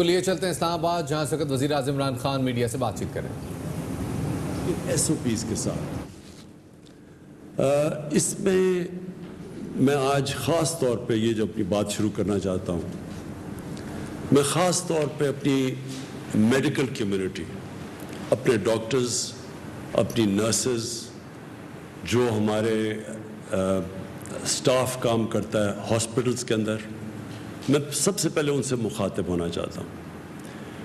لیے چلتے ہیں اسلام آباد، جہاں اس وقت وزیر اعظم عمران خان میڈیا سے بات چیت کریں ایس او پیز کے ساتھ۔ اس میں آج خاص طور پہ یہ جو اپنی بات شروع کرنا چاہتا ہوں، میں خاص طور پہ اپنی میڈیکل کمیونٹی، اپنے ڈاکٹرز، اپنی نرسز، جو ہمارے سٹاف کام کرتا ہے ہاسپٹلز کے اندر، میں سب سے پہلے ان سے مخاطب ہونا چاہتا ہوں،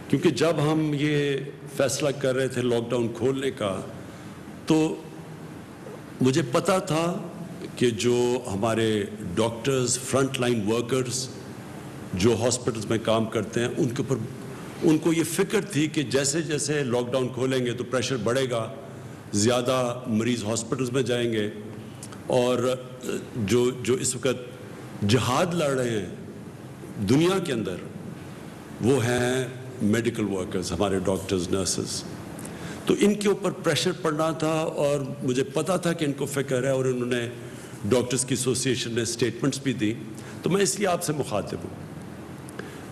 کیونکہ جب ہم یہ فیصلہ کر رہے تھے لاک ڈاؤن کھولنے کا، تو مجھے پتا تھا کہ جو ہمارے ڈاکٹرز، فرنٹ لائن ورکرز جو ہاسپٹلز میں کام کرتے ہیں، ان کے اوپر ان کو یہ فکر تھی کہ جیسے جیسے لاک ڈاؤن کھولیں گے تو پریشر بڑھے گا، زیادہ مریض ہاسپٹلز میں جائیں گے، اور جو اس وقت جہاد لڑ رہے ہیں دنیا کے اندر، وہ ہیں میڈیکل ورکرز، ہمارے ڈاکٹرز، نرسز۔ تو ان کے اوپر پریشر پڑنا تھا، اور مجھے پتا تھا کہ ان کو فکر ہے، اور انہوں نے ڈاکٹرز کی ایسوسیشن نے اسٹیٹمنٹس بھی دی، تو میں اس لیے آپ سے مخاطب ہوں۔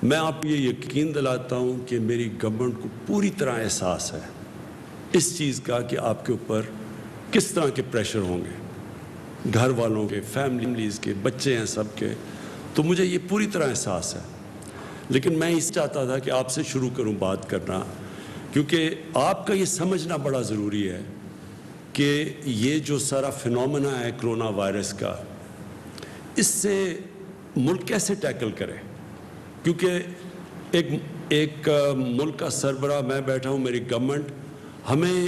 میں آپ کو یہ یقین دلاتا ہوں کہ میری گورنمنٹ کو پوری طرح احساس ہے اس چیز کا کہ آپ کے اوپر کس طرح کے پریشر ہوں گے، گھر والوں کے، فیملیز کے، بچے ہیں سب کے، تو مجھے یہ پوری طرح احساس ہے۔ لیکن میں اس چاہتا تھا کہ آپ سے شروع کروں بات کرنا، کیونکہ آپ کا یہ سمجھنا بڑا ضروری ہے کہ یہ جو سارا فینومینا ہے کرونا وائرس کا، اس سے ملک کیسے ٹیکل کرے، کیونکہ ایک ملک کا سربراہ میں بیٹھا ہوں، میری گورنمنٹ، ہمیں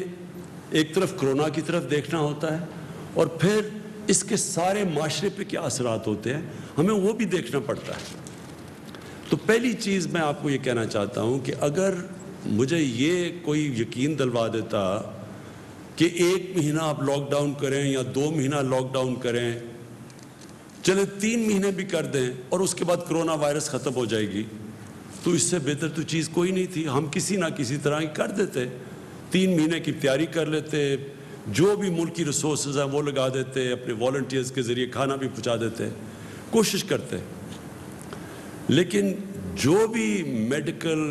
ایک طرف کرونا کی طرف دیکھنا ہوتا ہے، اور پھر اس کے سارے معاشرے پہ کیا اثرات ہوتے ہیں ہمیں وہ بھی دیکھنا پڑتا ہے۔ تو پہلی چیز میں آپ کو یہ کہنا چاہتا ہوں کہ اگر مجھے یہ کوئی یقین دلوا دیتا کہ 1 مہینہ آپ لاک ڈاؤن کریں یا 2 مہینہ لاک ڈاؤن کریں، چلے 3 مہینے بھی کر دیں، اور اس کے بعد کرونا وائرس ختم ہو جائے گی، تو اس سے بہتر تو چیز کوئی نہیں تھی۔ ہم کسی نہ کسی طرح ہی کر دیتے، 3 مہینے کی تیاری کر لیتے، جو بھی ملک کی ریسورسز ہیں وہ لگا دیتے، اپنے والنٹیئرز کے ذریعے کھانا بھی پہنچا دیتے، کوشش کرتے۔ لیکن جو بھی میڈیکل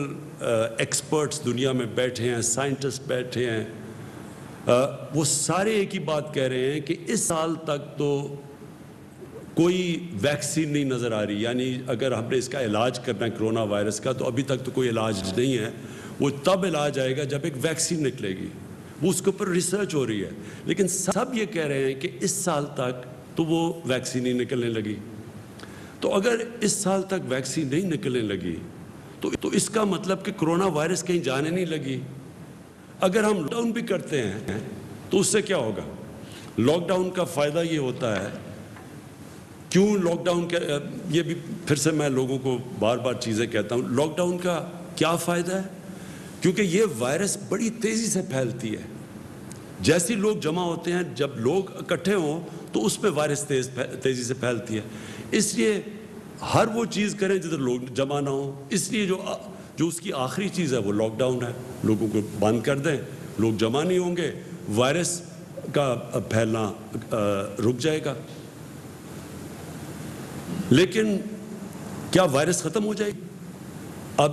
ایکسپرٹس دنیا میں بیٹھے ہیں، سائنٹسٹ بیٹھے ہیں، وہ سارے ایک ہی بات کہہ رہے ہیں کہ اس سال تک تو کوئی ویکسین نہیں نظر آ رہی، یعنی اگر ہم نے اس کا علاج کرنا ہے کرونا وائرس کا، تو ابھی تک تو کوئی علاج نہیں ہے، وہ تب علاج آئے گا جب ایک ویکسین نکلے گی، وہ اس کے اوپر ریسرچ ہو رہی ہے۔ لیکن سب یہ کہہ رہے ہیں کہ اس سال تک تو وہ ویکسین ہی نکلنے لگی۔ تو اگر اس سال تک ویکسین نہیں نکلنے لگی تو اس کا مطلب کہ کرونا وائرس کہیں جانے نہیں لگی۔ اگر ہم لاک ڈاؤن بھی کرتے ہیں تو اس سے کیا ہوگا؟ لاک ڈاؤن کا فائدہ یہ ہوتا ہے، کیوں لاک ڈاؤن کا، یہ بھی پھر سے میں لوگوں کو بار بار چیزیں کہتا ہوں، لاک ڈاؤن کا کیا فائدہ ہے؟ کیونکہ یہ وائرس بڑی تیزی سے پھیلتی ہے، جیسے لوگ جمع ہوتے ہیں، جب لوگ اکٹھے ہوں تو اس پہ وائرس تیزی سے پھیلتی ہے۔ اس لیے ہر وہ چیز کریں جدھر لوگ جمع نہ ہوں، اس لیے جو اس کی آخری چیز ہے وہ لاک ڈاؤن ہے۔ لوگوں کو بند کر دیں، لوگ جمع نہیں ہوں گے، وائرس کا پھیلنا رک جائے گا۔ لیکن کیا وائرس ختم ہو جائے گی؟ اب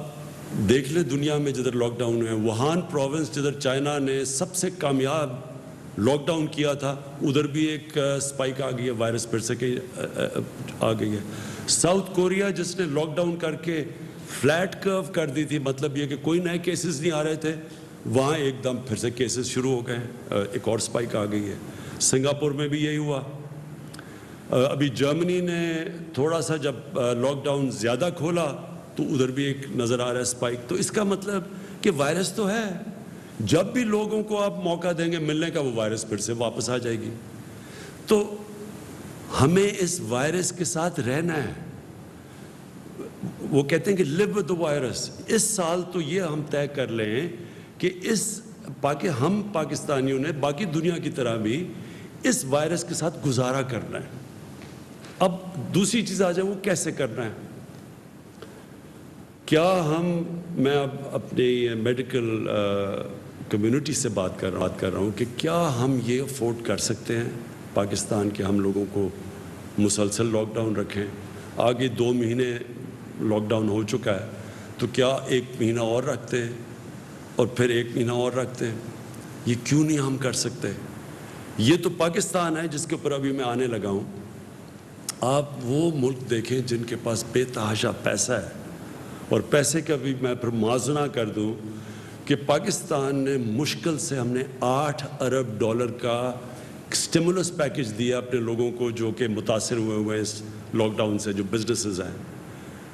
دیکھ لیں دنیا میں جدھر لاک ڈاؤن ہے، ووہان پروونس جدھر چائنا نے سب سے کامیاب لاک ڈاؤن کیا تھا، ادھر بھی ایک سپائک آ گئی ہے، وائرس پھر سے آ گئی ہے۔ ساؤتھ کوریا جس نے لاک ڈاؤن کر کے فلیٹ کرو کر دی تھی، مطلب یہ کہ کوئی نئے کیسز نہیں آ رہے تھے، وہاں ایک دم پھر سے کیسز شروع ہو گئے، ایک اور سپائک آ گئی ہے۔ سنگاپور میں بھی یہی ہوا۔ ابھی جرمنی نے تھوڑا سا جب لاک ڈاؤن زیادہ کھولا تو ادھر بھی ایک نظر آ رہا ہے سپائک۔ تو اس کا مطلب کہ وائرس تو ہے، جب بھی لوگوں کو آپ موقع دیں گے ملنے کا، وہ وائرس پھر سے واپس آ جائے گی۔ تو ہمیں اس وائرس کے ساتھ رہنا ہے۔ وہ کہتے ہیں کہ live with the virus۔ اس سال تو یہ ہم طے کر لیں کہ ہم پاکستانیوں نے باقی دنیا کی طرح بھی اس وائرس کے ساتھ گزارا کرنا ہے۔ اب دوسری چیز آ جائے، وہ کیسے کرنا ہے؟ میں اب اپنی میڈیکل کمیونٹی سے بات کر رہا ہوں کہ کیا ہم یہ افورڈ کر سکتے ہیں پاکستان کے ہم لوگوں کو مسلسل لاک ڈاؤن رکھیں؟ آگے 2 مہینے لاک ڈاؤن ہو چکا ہے، تو کیا 1 مہینہ اور رکھتے ہیں اور پھر 1 مہینہ اور رکھتے ہیں؟ یہ کیوں نہیں ہم کر سکتے؟ یہ تو پاکستان ہے جس کے اوپر ابھی میں آنے لگا ہوں. آپ وہ ملک دیکھیں جن کے پاس بے تحاشا پیسہ ہے, اور پیسے کا بھی میں پھر موازنہ کر دوں کہ پاکستان نے مشکل سے ہم نے $8 ارب کا اسٹیمولس پیکج دیا اپنے لوگوں کو جو کہ متاثر ہوئے اس لاک ڈاؤن سے, جو بزنسز ہیں.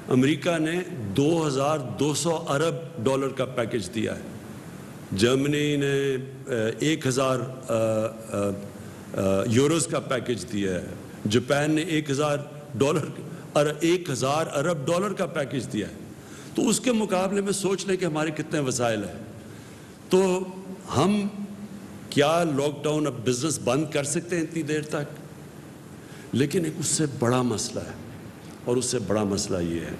امریکہ نے $2,200 ارب کا پیکج دیا ہے. جرمنی نے 1,000 یوروز کا پیکج دیا ہے. جاپان نے $1,000 ارب کا پیکج دیا ہے. تو اس کے مقابلے میں سوچ لیں کہ ہمارے کتنے وسائل ہیں. تو ہم کیا لاک ڈاؤن اب بزنس بند کر سکتے ہیں اتنی دیر تک؟ لیکن ایک اس سے بڑا مسئلہ ہے, اور اس سے بڑا مسئلہ یہ ہے,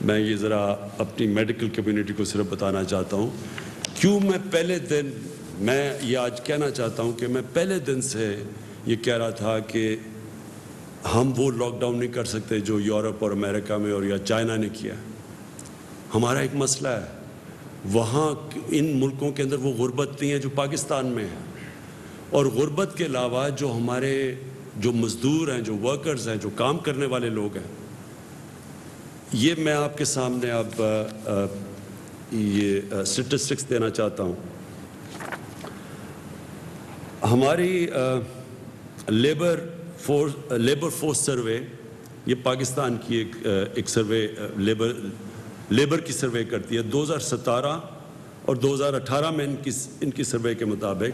میں یہ ذرا اپنی میڈیکل کمیونٹی کو صرف بتانا چاہتا ہوں کیوں میں پہلے دن, میں یہ آج کہنا چاہتا ہوں کہ میں پہلے دن سے یہ کہہ رہا تھا کہ ہم وہ لاک ڈاؤن نہیں کر سکتے جو یورپ اور امریکہ میں اور یا چائنا نے کیا. ہمارا ایک مسئلہ ہے, وہاں ان ملکوں کے اندر وہ غربت نہیں ہے جو پاکستان میں ہے, اور غربت کے علاوہ جو ہمارے جو مزدور ہیں, جو ورکرز ہیں, جو کام کرنے والے لوگ ہیں, یہ میں آپ کے سامنے اب یہ اسٹیٹسٹکس دینا چاہتا ہوں. ہماری لیبر فورس سروے, یہ پاکستان کی ایک سروے لیبر کی سروے کرتی ہے. 2017 اور 2018 میں ان کی سروے کے مطابق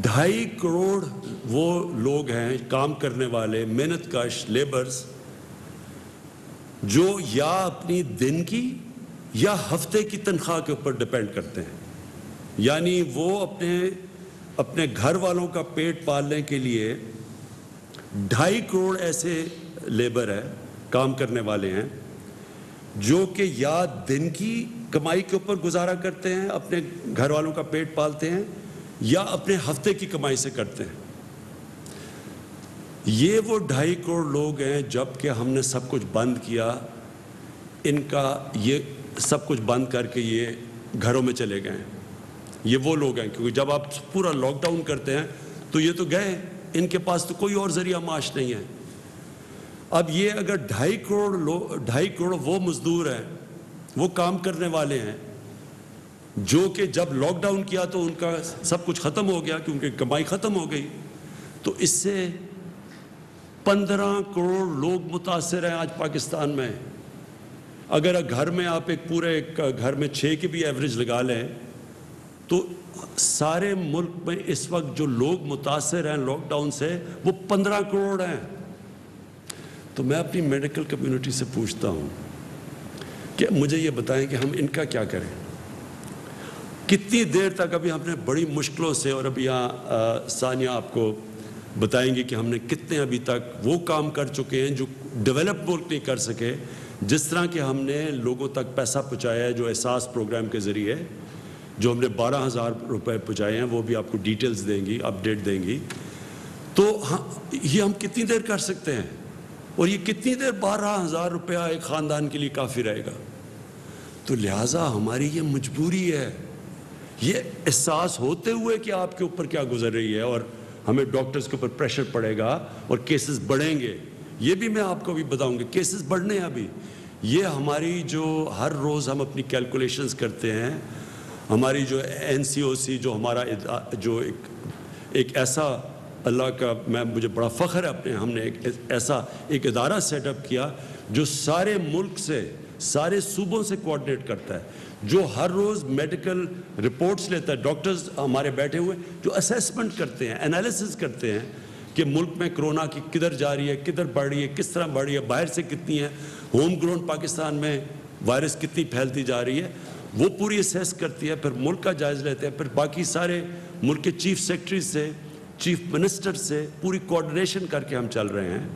2.5 کروڑ وہ لوگ ہیں کام کرنے والے, محنت کش لیبرز, جو یا اپنی دن کی یا ہفتے کی تنخواہ کے اوپر ڈیپینڈ کرتے ہیں. یعنی وہ اپنے گھر والوں کا پیٹ پالنے کے لیے 2.5 کروڑ ایسے لیبر ہیں, کام کرنے والے ہیں, جو کہ یا دن کی کمائی کے اوپر گزارا کرتے ہیں, اپنے گھر والوں کا پیٹ پالتے ہیں, یا اپنے ہفتے کی کمائی سے کرتے ہیں. یہ وہ 2.5 کروڑ لوگ ہیں. جب کہ ہم نے سب کچھ بند کیا, ان کا یہ سب کچھ بند کر کے یہ گھروں میں چلے گئے ہیں. یہ وہ لوگ ہیں, کیونکہ جب آپ پورا لاک ڈاؤن کرتے ہیں تو یہ تو گئے, ان کے پاس تو کوئی اور ذریعہ معاش نہیں ہے. اب یہ اگر 2.5 کروڑ وہ مزدور ہیں, وہ کام کرنے والے ہیں, جو کہ جب لاک ڈاؤن کیا تو ان کا سب کچھ ختم ہو گیا کیونکہ کمائی ختم ہو گئی, تو اس سے 15 کروڑ لوگ متاثر ہیں آج پاکستان میں. اگر گھر میں آپ ایک پورے گھر میں 6 کی بھی ایوریج لگا لیں تو سارے ملک میں اس وقت جو لوگ متاثر ہیں لاک ڈاؤن سے وہ 15 کروڑ ہیں. تو میں اپنی میڈیکل کمیونٹی سے پوچھتا ہوں کہ مجھے یہ بتائیں کہ ہم ان کا کیا کریں, کتنی دیر تک. ابھی ہم نے بڑی مشکلوں سے, اور ابھی یہاں ثانیہ آپ کو بتائیں گے کہ ہم نے کتنے ابھی تک وہ کام کر چکے ہیں جو ڈیولپ ملک نہیں کر سکے, جس طرح کہ ہم نے لوگوں تک پیسہ پہنچایا ہے جو احساس پروگرام کے ذریعے, جو ہم نے 12,000 روپے پہنچائے ہیں, وہ بھی آپ کو ڈیٹیلز دیں گی, اپڈیٹ دیں گی. تو یہ ہم کتنی دیر کر سکتے ہیں, اور یہ کتنی دیر 12,000 روپیہ ایک خاندان کے لیے کافی رہے گا؟ تو لہٰذا ہماری یہ مجبوری ہے, یہ احساس ہوتے ہوئے کہ آپ کے اوپر کیا گزر رہی ہے, اور ہمیں ڈاکٹرز کے اوپر پریشر پڑے گا اور کیسز بڑھیں گے. یہ بھی میں آپ کو بھی بتاؤں گا, کیسز بڑھنے ہیں ابھی. یہ ہماری جو ہر روز ہم اپنی کیلکولیشنز کرتے ہیں, ہماری جو NCOC, جو ہمارا جو ایک ایسا, اللہ کا مجھے بڑا فخر ہے اپنے, ہم نے ایک ادارہ سیٹ اپ کیا جو سارے ملک سے, سارے صوبوں سے کوآرڈینیٹ کرتا ہے, جو ہر روز میڈیکل رپورٹس لیتا ہے. ڈاکٹرز ہمارے بیٹھے ہوئے جو اسیسمنٹ کرتے ہیں, انالیسز کرتے ہیں کہ ملک میں کرونا کی کدھر جا رہی ہے, کدھر بڑھ رہی ہے, کس طرح بڑھ رہی ہے, باہر سے کتنی ہے, ہوم گراؤنڈ پاکستان میں وائرس کتنی پھیلتی جا رہی ہے, وہ پوری اسیس کرتی ہے. پھر ملک کا جائزہ لیتے ہیں, پھر باقی سارے ملک کے چیف سیکرٹری سے, چیف منسٹر سے پوری کوآرڈینیشن کر کے ہم چل رہے ہیں,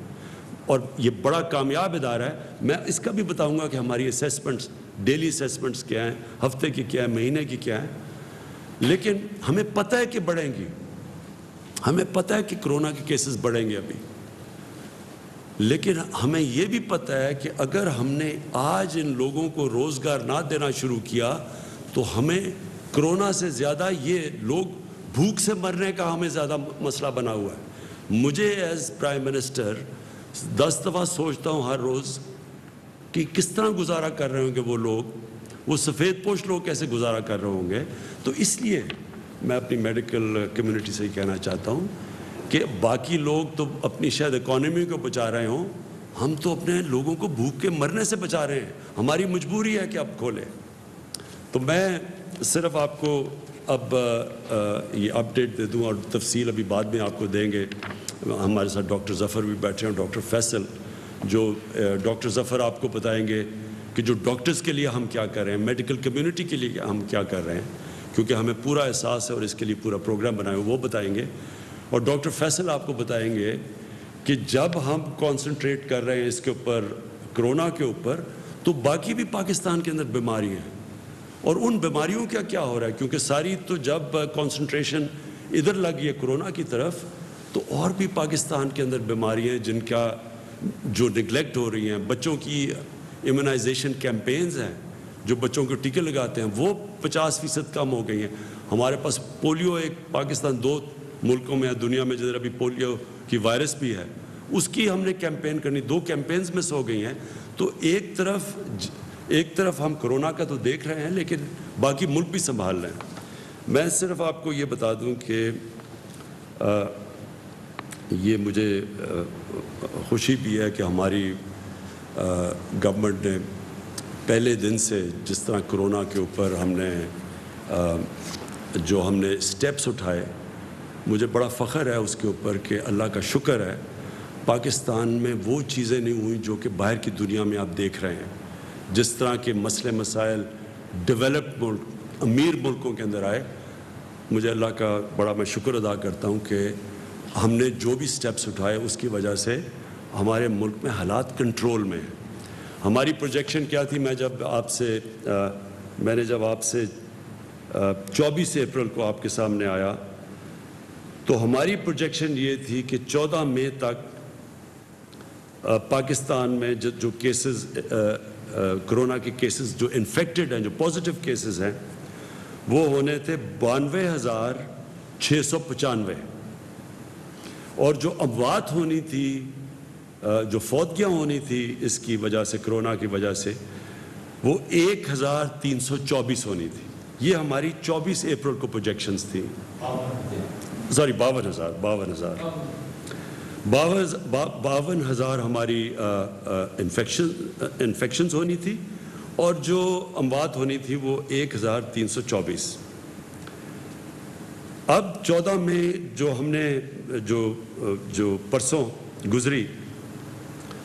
اور یہ بڑا کامیاب ادارہ ہے. میں اس کا بھی بتاؤں گا کہ ہماری اسیسمنٹس, ڈیلی اسیسمنٹس کیا ہیں, ہفتے کی کیا ہے, مہینے کی کیا ہے. لیکن ہمیں پتہ ہے کہ بڑھیں گی, ہمیں پتہ ہے کہ کرونا کے کیسز بڑھیں گے ابھی, لیکن ہمیں یہ بھی پتہ ہے کہ اگر ہم نے آج ان لوگوں کو روزگار نہ دینا شروع کیا تو ہمیں کرونا سے زیادہ یہ لوگ بھوک سے مرنے کا ہمیں زیادہ مسئلہ بنا ہوا ہے. مجھے ایز پرائم منسٹر 10 دفعہ سوچتا ہوں ہر روز کہ کس طرح گزارا کر رہے ہوں گے وہ لوگ, وہ سفید پوش لوگ کیسے گزارا کر رہے ہوں گے. تو اس لیے میں اپنی میڈیکل کمیونٹی سے یہ کہنا چاہتا ہوں کہ باقی لوگ تو اپنی شاید اکانومی کو بچا رہے ہوں, ہم تو اپنے لوگوں کو بھوک کے مرنے سے بچا رہے ہیں. ہماری مجبوری ہے کہ اب کھولیں. تو میں صرف آپ کو اب یہ اپڈیٹ دے دوں اور تفصیل ابھی بعد میں آپ کو دیں گے. ہمارے ساتھ ڈاکٹر ظفر بھی بیٹھے ہیں, ڈاکٹر فیصل, جو ڈاکٹر ظفر آپ کو بتائیں گے کہ جو ڈاکٹرز کے لیے ہم کیا کر رہے ہیں, میڈیکل کمیونٹی کے لیے ہم کیا کر رہے ہیں, کیونکہ ہمیں پورا احساس ہے اور اس کے لیے پورا پروگرام بنائے ہوئے, وہ بتائیں گے. اور ڈاکٹر فیصل آپ کو بتائیں گے کہ جب ہم کانسنٹریٹ کر رہے ہیں اس کے اوپر, کرونا کے اوپر, تو باقی بھی پاکستان کے اندر بیماری ہیں اور ان بیماریوں کا کیا ہو رہا ہے, کیونکہ ساری تو جب کانسنٹریشن ادھر لگی ہے کرونا کی طرف, تو اور بھی پاکستان کے اندر بیماریاں جن کا جو نگلیکٹ ہو رہی ہیں. بچوں کی ایمونائزیشن کیمپینز ہیں, جو بچوں کو ٹیکے لگاتے ہیں, وہ 50% کم ہو گئی ہیں. ہمارے پاس پولیو, ایک پاکستان 2 ملکوں میں ہے دنیا میں جدھر ابھی پولیو کی وائرس بھی ہے, اس کی ہم نے کیمپین کرنی, 2 کیمپینز میں سے ہو گئی ہیں. تو ایک طرف ہم کرونا کا تو دیکھ رہے ہیں لیکن باقی ملک بھی سنبھال رہے ہیں. میں صرف آپ کو یہ بتا دوں کہ یہ مجھے خوشی بھی ہے کہ ہماری گورنمنٹ نے پہلے دن سے جس طرح کرونا کے اوپر ہم نے سٹیپس اٹھائے, مجھے بڑا فخر ہے اس کے اوپر کہ اللہ کا شکر ہے پاکستان میں وہ چیزیں نہیں ہوئیں جو کہ باہر کی دنیا میں آپ دیکھ رہے ہیں. جس طرح کے مسئلے مسائل ڈیولپڈ ملک, امیر ملکوں کے اندر آئے, مجھے اللہ کا بڑا میں شکر ادا کرتا ہوں کہ ہم نے جو بھی سٹیپس اٹھائے اس کی وجہ سے ہمارے ملک میں حالات کنٹرول میں ہیں. ہماری پروجیکشن کیا تھی, میں نے جب آپ سے 24 اپریل کو آپ کے سامنے آیا تو ہماری پروجیکشن یہ تھی کہ 14 مئی تک پاکستان میں جو کیسز, کرونا کے کیسز جو انفیکٹڈ ہیں, جو پازیٹیو کیسز ہیں, وہ ہونے تھے 92,695, اور جو اموات ہونی تھی, جو فوتگیاں ہونی تھی اس کی وجہ سے, کرونا کی وجہ سے, وہ 1,324 ہونی تھی. یہ ہماری 24 اپریل کو پروجیکشنز تھی. 52,000 ہماری انفیکشنز ہونی تھی, اور جو اموات ہونی تھی وہ 1,324. اب 14 مئی جو ہم نے جو پرسوں گزری,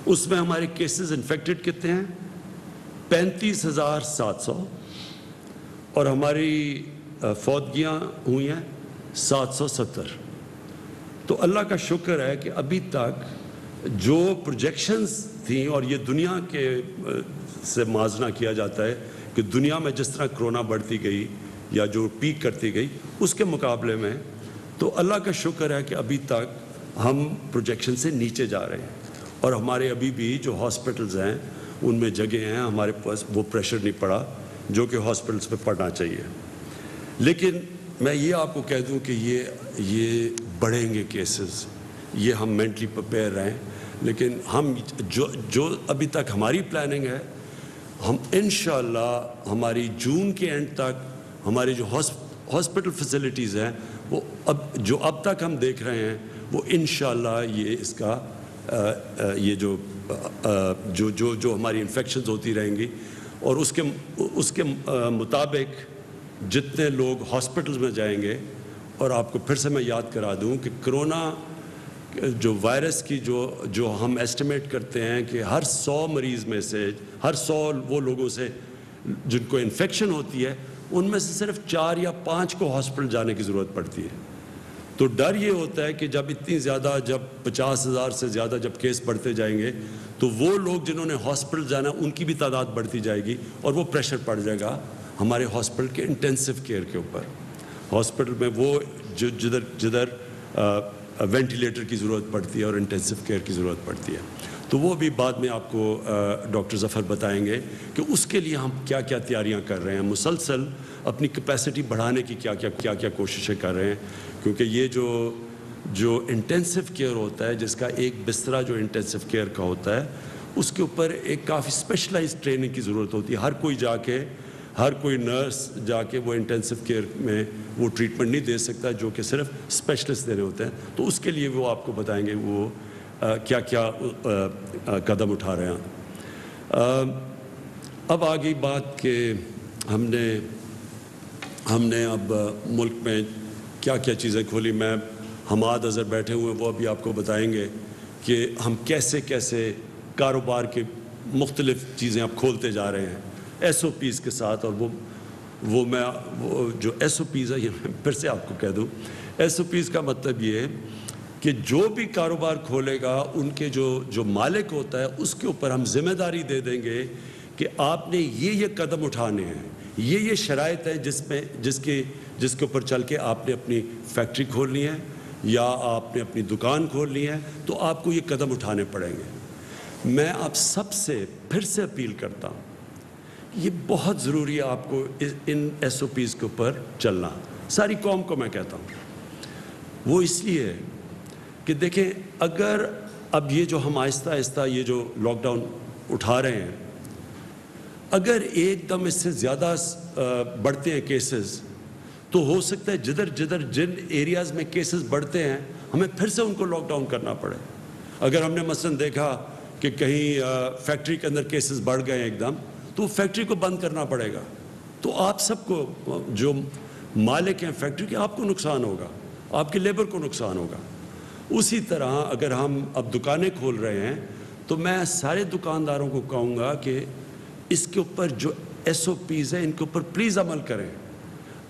اس میں ہمارے کیسز انفیکٹڈ کتنے ہیں, 35,700, اور ہماری فوتگیاں ہوئی ہیں 770. تو اللہ کا شکر ہے کہ ابھی تک جو پروجیکشنز تھیں, اور یہ دنیا کے سے موازنہ کیا جاتا ہے کہ دنیا میں جس طرح کرونا بڑھتی گئی یا جو پیک کرتی گئی اس کے مقابلے میں, تو اللہ کا شکر ہے کہ ابھی تک ہم پروجیکشن سے نیچے جا رہے ہیں, اور ہمارے ابھی بھی جو ہاسپٹلز ہیں ان میں جگہ ہیں, ہمارے پاس وہ پریشر نہیں پڑا جو کہ ہاسپٹلز پہ پڑنا چاہیے. لیکن میں یہ آپ کو کہہ دوں کہ یہ بڑھیں گے کیسز, یہ ہم مینٹلی پریپیئر رہیں. لیکن ہم جو ابھی تک ہماری پلاننگ ہے, ہم انشاءاللہ ہماری جون کے اینڈ تک ہماری جو ہاسپٹل فیسلٹیز ہیں وہ اب تک ہم دیکھ رہے ہیں, وہ انشاءاللہ یہ اس کا یہ جو ہماری انفیکشنز ہوتی رہیں گی, اور اس کے مطابق جتنے لوگ ہاسپٹلز میں جائیں گے. اور آپ کو پھر سے میں یاد کرا دوں کہ کرونا جو وائرس کی جو ہم ایسٹیمیٹ کرتے ہیں کہ ہر 100 مریض میں سے, ہر 100 وہ لوگوں سے جن کو انفیکشن ہوتی ہے, ان میں سے صرف 4 یا 5 کو ہاسپٹل جانے کی ضرورت پڑتی ہے. تو ڈر یہ ہوتا ہے کہ جب اتنی زیادہ, جب 50,000 سے زیادہ جب کیس بڑھتے جائیں گے, تو وہ لوگ جنہوں نے ہاسپٹل جانا ان کی بھی تعداد بڑھتی جائے گی, اور وہ پریشر پڑ جائے گا ہمارے ہاسپٹل کے انٹینسو کیئر کے اوپر. ہاسپٹل میں وہ جدھر وینٹیلیٹر کی ضرورت پڑتی ہے اور انٹینسو کیئر کی ضرورت پڑتی ہے. تو وہ بھی بعد میں آپ کو ڈاکٹر ظفر بتائیں گے کہ اس کے لیے ہم کیا کیا تیاریاں کر رہے ہیں، مسلسل اپنی کیپیسٹی بڑھانے کی کیا کیا کوششیں کر رہے ہیں، کیونکہ یہ جو انٹینسو کیئر ہوتا ہے، جس کا ایک بسترا جو انٹینسو کیئر کا ہوتا ہے، اس کے اوپر ایک کافی اسپیشلائز ٹریننگ کی ضرورت ہوتی ہے. ہر کوئی نرس جا کے وہ انٹینسو کیئر میں وہ ٹریٹمنٹ نہیں دے سکتا جو کہ صرف اسپیشلسٹ دینے ہوتے ہیں. تو اس کے لیے وہ آپ کو بتائیں گے وہ کیا کیا قدم اٹھا رہے ہیں. اب آ گئی بات کہ ہم نے اب ملک میں کیا کیا چیزیں کھولی. میں حماد اظہر بیٹھے ہوئے ہیں، وہ ابھی آپ کو بتائیں گے کہ ہم کیسے کاروبار کے مختلف چیزیں اب کھولتے جا رہے ہیں ایس او پیز کے ساتھ. اور وہ جو ایس او پیز ہے، یہ میں پھر سے آپ کو کہہ دوں، ایس او پیز کا مطلب یہ ہے کہ جو بھی کاروبار کھولے گا ان کے جو مالک ہوتا ہے اس کے اوپر ہم ذمہ داری دے دیں گے کہ آپ نے یہ قدم اٹھانے ہیں، یہ شرائط ہیں جس کے اوپر چل کے آپ نے اپنی فیکٹری کھولنی ہے یا آپ نے اپنی دکان کھولنی ہے، تو آپ کو یہ قدم اٹھانے پڑیں گے. میں آپ سب سے پھر سے اپیل کرتا ہوں، یہ بہت ضروری ہے آپ کو ان ایس او پیز کے اوپر چلنا. ساری قوم کو میں کہتا ہوں، وہ اس لیے کہ دیکھیں، اگر اب یہ جو ہم آہستہ آہستہ یہ جو لاک ڈاؤن اٹھا رہے ہیں، اگر ایک دم اس سے زیادہ بڑھتے ہیں کیسز، تو ہو سکتا ہے جن ایریاز میں کیسز بڑھتے ہیں ہمیں پھر سے ان کو لاک ڈاؤن کرنا پڑے. اگر ہم نے مثلاً دیکھا کہ کہیں فیکٹری کے اندر کیسز بڑھ گئے ایک دم، تو فیکٹری کو بند کرنا پڑے گا. تو آپ سب کو، جو مالک ہیں فیکٹری کے، آپ کو نقصان ہوگا، آپ کے لیبر کو نقصان ہوگا. اسی طرح اگر ہم اب دکانیں کھول رہے ہیں تو میں سارے دکانداروں کو کہوں گا کہ اس کے اوپر جو ایس او پیز ہیں ان کے اوپر پلیز عمل کریں.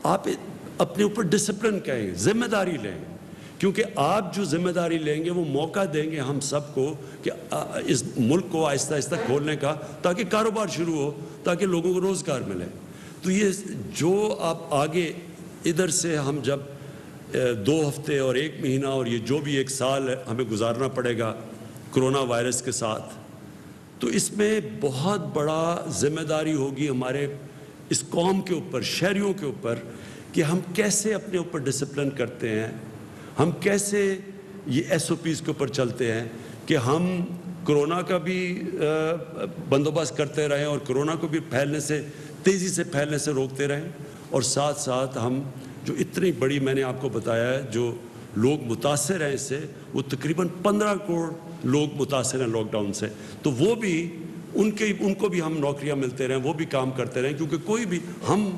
آپ اپنے اوپر ڈسپلن کہیں، ذمہ داری لیں، کیونکہ آپ جو ذمہ داری لیں گے وہ موقع دیں گے ہم سب کو کہ اس ملک کو آہستہ آہستہ کھولنے کا، تاکہ کاروبار شروع ہو، تاکہ لوگوں کو روزگار ملے. تو یہ جو آپ آگے ادھر سے ہم جب 2 ہفتے اور 1 مہینہ اور یہ جو بھی 1 سال ہمیں گزارنا پڑے گا کرونا وائرس کے ساتھ، تو اس میں بہت بڑا ذمہ داری ہوگی ہمارے اس قوم کے اوپر، شہریوں کے اوپر، کہ ہم کیسے اپنے اوپر ڈسپلن کرتے ہیں، ہم کیسے یہ ایس او پیز کے اوپر چلتے ہیں کہ ہم کرونا کا بھی بندوبست کرتے رہیں اور کرونا کو بھی تیزی سے پھیلنے سے روکتے رہیں، اور ساتھ ساتھ ہم جو اتنی بڑی، میں نے آپ کو بتایا ہے، جو لوگ متاثر ہیں اس سے، وہ تقریباً 15 کروڑ لوگ متاثر ہیں لاک ڈاؤن سے. تو وہ بھی ان کو بھی ہم نوکریاں ملتے رہیں، وہ بھی کام کرتے رہیں، کیونکہ کوئی بھی ہم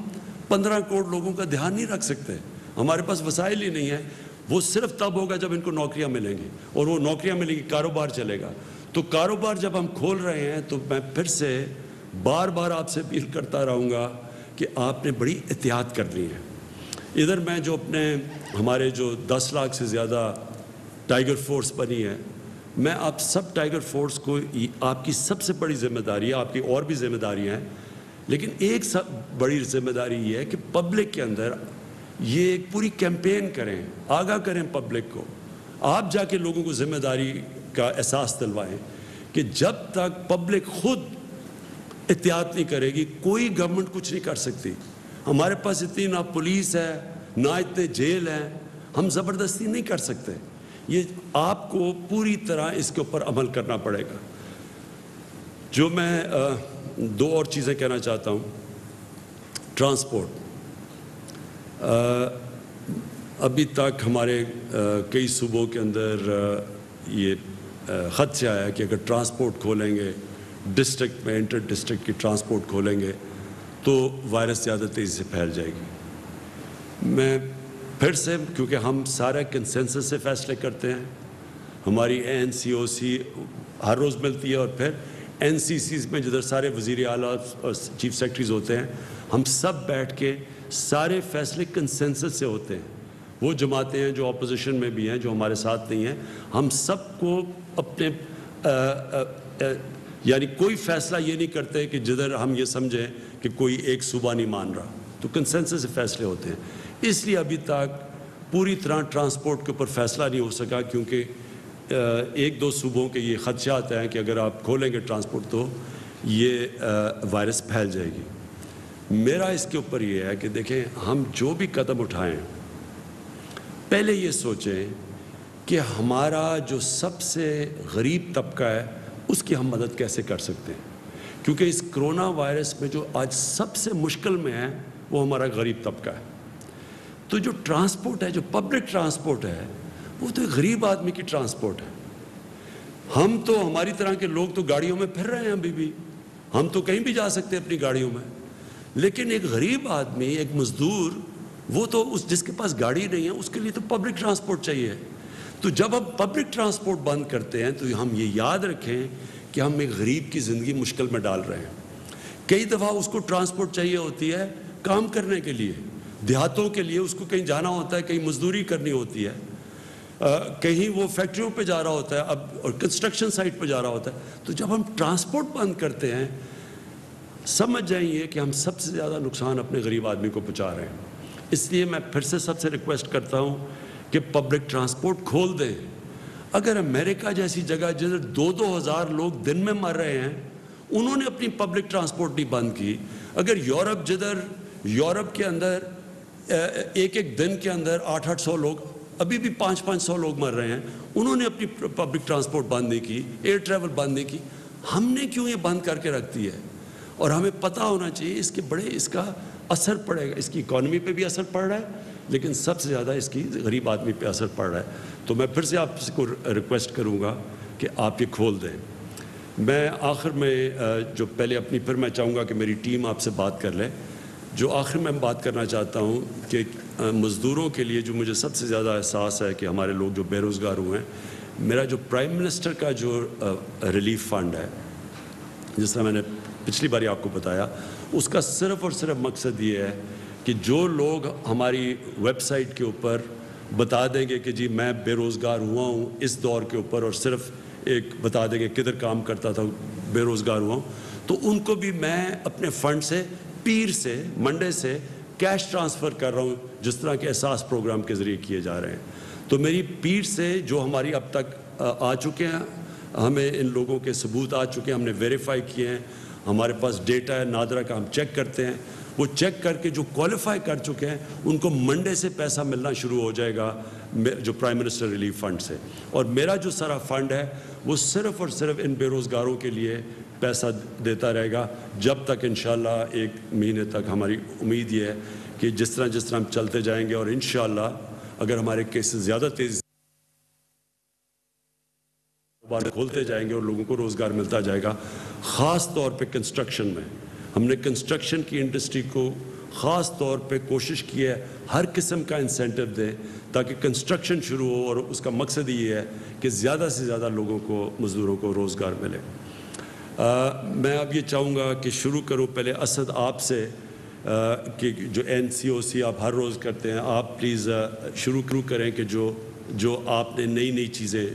15 کروڑ لوگوں کا دھیان نہیں رکھ سکتے، ہمارے پاس وسائل ہی نہیں ہیں. وہ صرف تب ہوگا جب ان کو نوکریاں ملیں گی، اور وہ نوکریاں ملیں گی، کاروبار چلے گا. تو کاروبار جب ہم کھول رہے ہیں تو میں پھر سے بار بار آپ سے اپیل کرتا رہوں گا کہ آپ نے بڑی احتیاط کرنی ہے. ادھر میں جو ہمارے جو 10 لاکھ سے زیادہ ٹائیگر فورس بنی ہے، میں آپ سب ٹائیگر فورس کو، آپ کی سب سے بڑی ذمہ داری ہے، آپ کی اور بھی ذمہ داریاں ہیں، لیکن ایک سب بڑی ذمہ داری یہ ہے کہ پبلک کے اندر یہ ایک پوری کیمپین کریں، آگاہ کریں پبلک کو. آپ جا کے لوگوں کو ذمہ داری کا احساس دلوائیں کہ جب تک پبلک خود احتیاط نہیں کرے گی، کوئی گورنمنٹ کچھ نہیں کر سکتی. ہمارے پاس اتنی نہ پولیس ہے، نہ اتنے جیل ہیں، ہم زبردستی نہیں کر سکتے. یہ آپ کو پوری طرح اس کے اوپر عمل کرنا پڑے گا. جو میں 2 اور چیزیں کہنا چاہتا ہوں. ٹرانسپورٹ، ابھی تک ہمارے کئی صوبوں کے اندر یہ خدشہ آیا کہ اگر ٹرانسپورٹ کھولیں گے، ڈسٹرکٹ میں انٹر ڈسٹرکٹ کی ٹرانسپورٹ کھولیں گے تو وائرس زیادہ تیزی سے پھیل جائے گی. میں پھر سے، کیونکہ ہم سارا کنسنسس سے فیصلے کرتے ہیں، ہماری NCOC ہر روز ملتی ہے، اور پھر NCCs میں جدھر سارے وزیر اعلیٰ اور چیف سیکرٹریز ہوتے ہیں، ہم سب بیٹھ کے سارے فیصلے کنسنسس سے ہوتے ہیں. وہ جماعتیں ہیں جو اپوزیشن میں بھی ہیں، جو ہمارے ساتھ نہیں ہیں، ہم سب کو اپنے یعنی کوئی فیصلہ یہ نہیں کرتے کہ جدھر ہم یہ سمجھیں کہ کوئی ایک صوبہ نہیں مان رہا، تو کنسنسس سے فیصلے ہوتے ہیں. اس لیے ابھی تک پوری طرح ٹرانسپورٹ کے اوپر فیصلہ نہیں ہو سکا، کیونکہ ایک دو صوبوں کے یہ خدشات ہیں کہ اگر آپ کھولیں گے ٹرانسپورٹ تو یہ وائرس پھیل جائے گی. میرا اس کے اوپر یہ ہے کہ دیکھیں ہم جو بھی قدم اٹھائیں پہلے یہ سوچیں کہ ہمارا جو سب سے غریب طبقہ ہے اس کی ہم مدد کیسے کر سکتے ہیں, کیونکہ اس کرونا وائرس میں جو آج سب سے مشکل میں ہے وہ ہمارا غریب طبقہ ہے. تو جو ٹرانسپورٹ ہے, جو پبلک ٹرانسپورٹ ہے, وہ تو ایک غریب آدمی کی ٹرانسپورٹ ہے. ہم تو ہماری طرح کے لوگ تو گاڑیوں میں پھر رہے ہیں ابھی بھی, ہم تو کہیں بھی جا سکتے ہیں اپنی گاڑیوں میں, لیکن ایک غریب آدمی, ایک مزدور, وہ تو جس کے پاس گاڑی نہیں ہے اس کے لیے تو پبلک ٹرانسپورٹ چاہیے. تو جب ہم پبلک ٹرانسپورٹ بند کرتے ہیں تو ہم یہ یاد رکھیں کہ ہم ایک غریب کی زندگی مشکل میں ڈال رہے ہیں. کئی دفعہ اس کو ٹرانسپورٹ چاہیے ہوتی ہے کام کرنے کے لیے, دیہاتوں کے لیے اس کو کہیں جانا ہوتا ہے, کہیں مزدوری کرنی ہوتی ہے, کہیں وہ فیکٹریوں پہ جا رہا ہوتا ہے اب, اور کنسٹرکشن سائٹ پہ جا رہا ہوتا ہے. تو جب ہم ٹرانسپورٹ بند کرتے ہیں سمجھ جائیں کہ ہم سب سے زیادہ نقصان اپنے غریب آدمی کو پہنچا رہے ہیں. اس لیے میں پھر سے سب سے ریکویسٹ کرتا ہوں کہ پبلک ٹرانسپورٹ کھول دیں. اگر امریکہ جیسی جگہ جدھر 2,000 لوگ دن میں مر رہے ہیں انہوں نے اپنی پبلک ٹرانسپورٹ نہیں بند کی, اگر یورپ کے اندر ایک دن کے اندر 800 لوگ, ابھی بھی 500 لوگ مر رہے ہیں, انہوں نے اپنی پبلک ٹرانسپورٹ بند نہیں کی, ایئر ٹریول بند نہیں کی, ہم نے کیوں یہ بند کر کے رکھ دی ہے؟ اور ہمیں پتہ ہونا چاہیے اس کا اثر پڑے گا, اس کی اکانومی پہ بھی اثر پڑ رہا ہے, لیکن سب سے زیادہ اس کی غریب آدمی پہ اثر پڑ رہا ہے. تو میں پھر سے آپ کو ریکویسٹ کروں گا کہ آپ یہ کھول دیں. میں آخر میں جو پہلے اپنی, پھر میں چاہوں گا کہ میری ٹیم آپ سے بات کر لے. جو آخر میں بات کرنا چاہتا ہوں کہ مزدوروں کے لیے جو مجھے سب سے زیادہ احساس ہے کہ ہمارے لوگ جو بے روزگار ہوئے ہیں, میرا جو پرائم منسٹر کا جو ریلیف فنڈ ہے, جس طرح میں نے پچھلی باری آپ کو بتایا, اس کا صرف اور صرف مقصد یہ ہے کہ جو لوگ ہماری ویب سائٹ کے اوپر بتا دیں گے کہ جی میں بے روزگار ہوا ہوں اس دور کے اوپر, اور صرف ایک بتا دیں گے کدھر کام کرتا تھا بے روزگار ہوا ہوں, تو ان کو بھی میں اپنے فنڈ سے پیر سے منڈے سے کیش ٹرانسفر کر رہا ہوں, جس طرح کے احساس پروگرام کے ذریعے کیے جا رہے ہیں. تو میری پیر سے جو ہماری اب تک آ چکے ہیں, ہمیں ان لوگوں کے ثبوت آ چکے ہیں, ہم نے ویریفائی کیے ہیں, ہمارے پاس ڈیٹا ہے نادرا کا, ہم چیک کرتے ہیں, وہ چیک کر کے جو کوالیفائی کر چکے ہیں ان کو منڈے سے پیسہ ملنا شروع ہو جائے گا جو پرائم منسٹر ریلیف فنڈ سے. اور میرا جو سارا فنڈ ہے وہ صرف اور صرف ان بے روزگاروں کے لیے پیسہ دیتا رہے گا جب تک انشاءاللہ 1 مہینے تک. ہماری امید یہ ہے کہ جس طرح ہم چلتے جائیں گے, اور انشاءاللہ اگر ہمارے کیسز زیادہ تیز کھولتے جائیں گے اور لوگوں کو روزگار ملتا جائے گا, خاص طور پہ کنسٹرکشن میں. ہم نے کنسٹرکشن کی انڈسٹری کو خاص طور پہ کوشش کی ہے ہر قسم کا انسینٹو دیں تاکہ کنسٹرکشن شروع ہو, اور اس کا مقصد یہ ہے کہ زیادہ سے زیادہ لوگوں کو, مزدوروں کو روزگار ملے. میں اب یہ چاہوں گا کہ شروع کروں پہلے اسد آپ سے, کہ جو NCOC آپ ہر روز کرتے ہیں, آپ پلیز شروع کریں کہ جو آپ نے نئی چیزیں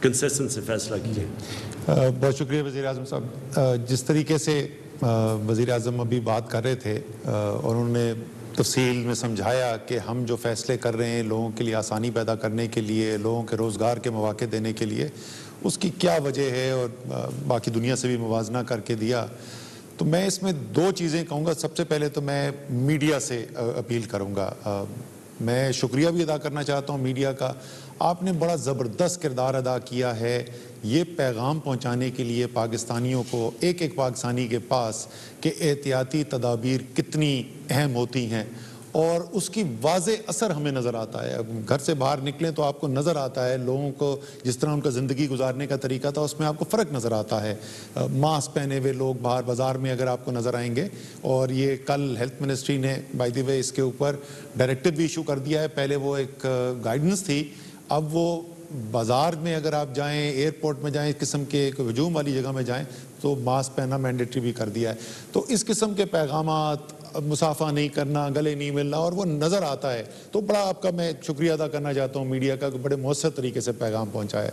کنسیسن سے فیصلہ کیے. بہت شکریہ وزیر اعظم صاحب. جس طریقے سے وزیر اعظم ابھی بات کر رہے تھے اور انہوں نے تفصیل میں سمجھایا کہ ہم جو فیصلے کر رہے ہیں لوگوں کے لیے آسانی پیدا کرنے کے لیے, لوگوں کے روزگار کے مواقع دینے کے لیے, اس کی کیا وجہ ہے, اور باقی دنیا سے بھی موازنہ کر کے دیا. تو میں اس میں 2 چیزیں کہوں گا. سب سے پہلے تو میں میڈیا سے اپیل کروں گا. میں شکریہ بھی ادا کرنا چاہتا ہوں میڈیا کا. آپ نے بڑا زبردست کردار ادا کیا ہے یہ پیغام پہنچانے کے لیے پاکستانیوں کو, ایک پاکستانی کے پاس, کہ احتیاطی تدابیر کتنی اہم ہوتی ہیں, اور اس کی واضح اثر ہمیں نظر آتا ہے. گھر سے باہر نکلیں تو آپ کو نظر آتا ہے لوگوں کو جس طرح ان کا زندگی گزارنے کا طریقہ تھا, اس میں آپ کو فرق نظر آتا ہے. ماسک پہنے ہوئے لوگ باہر بازار میں اگر آپ کو نظر آئیں گے, اور یہ کل ہیلتھ منسٹری نے بائی دی وے اس کے اوپر ڈائریکٹو بھی ایشو کر دیا ہے. پہلے وہ ایک گائیڈنس تھی, اب وہ بازار میں اگر آپ جائیں, ایئرپورٹ میں جائیں, اس قسم کے ایک ہجوم والی جگہ میں جائیں تو ماسک پہننا مینڈیٹری بھی کر دیا ہے. تو اس قسم کے پیغامات, مسافہ نہیں کرنا, گلے نہیں ملنا, اور وہ نظر آتا ہے. تو بڑا آپ کا میں شکریہ ادا کرنا چاہتا ہوں میڈیا کا کہ بڑے مؤثر طریقے سے پیغام پہنچایا ہے.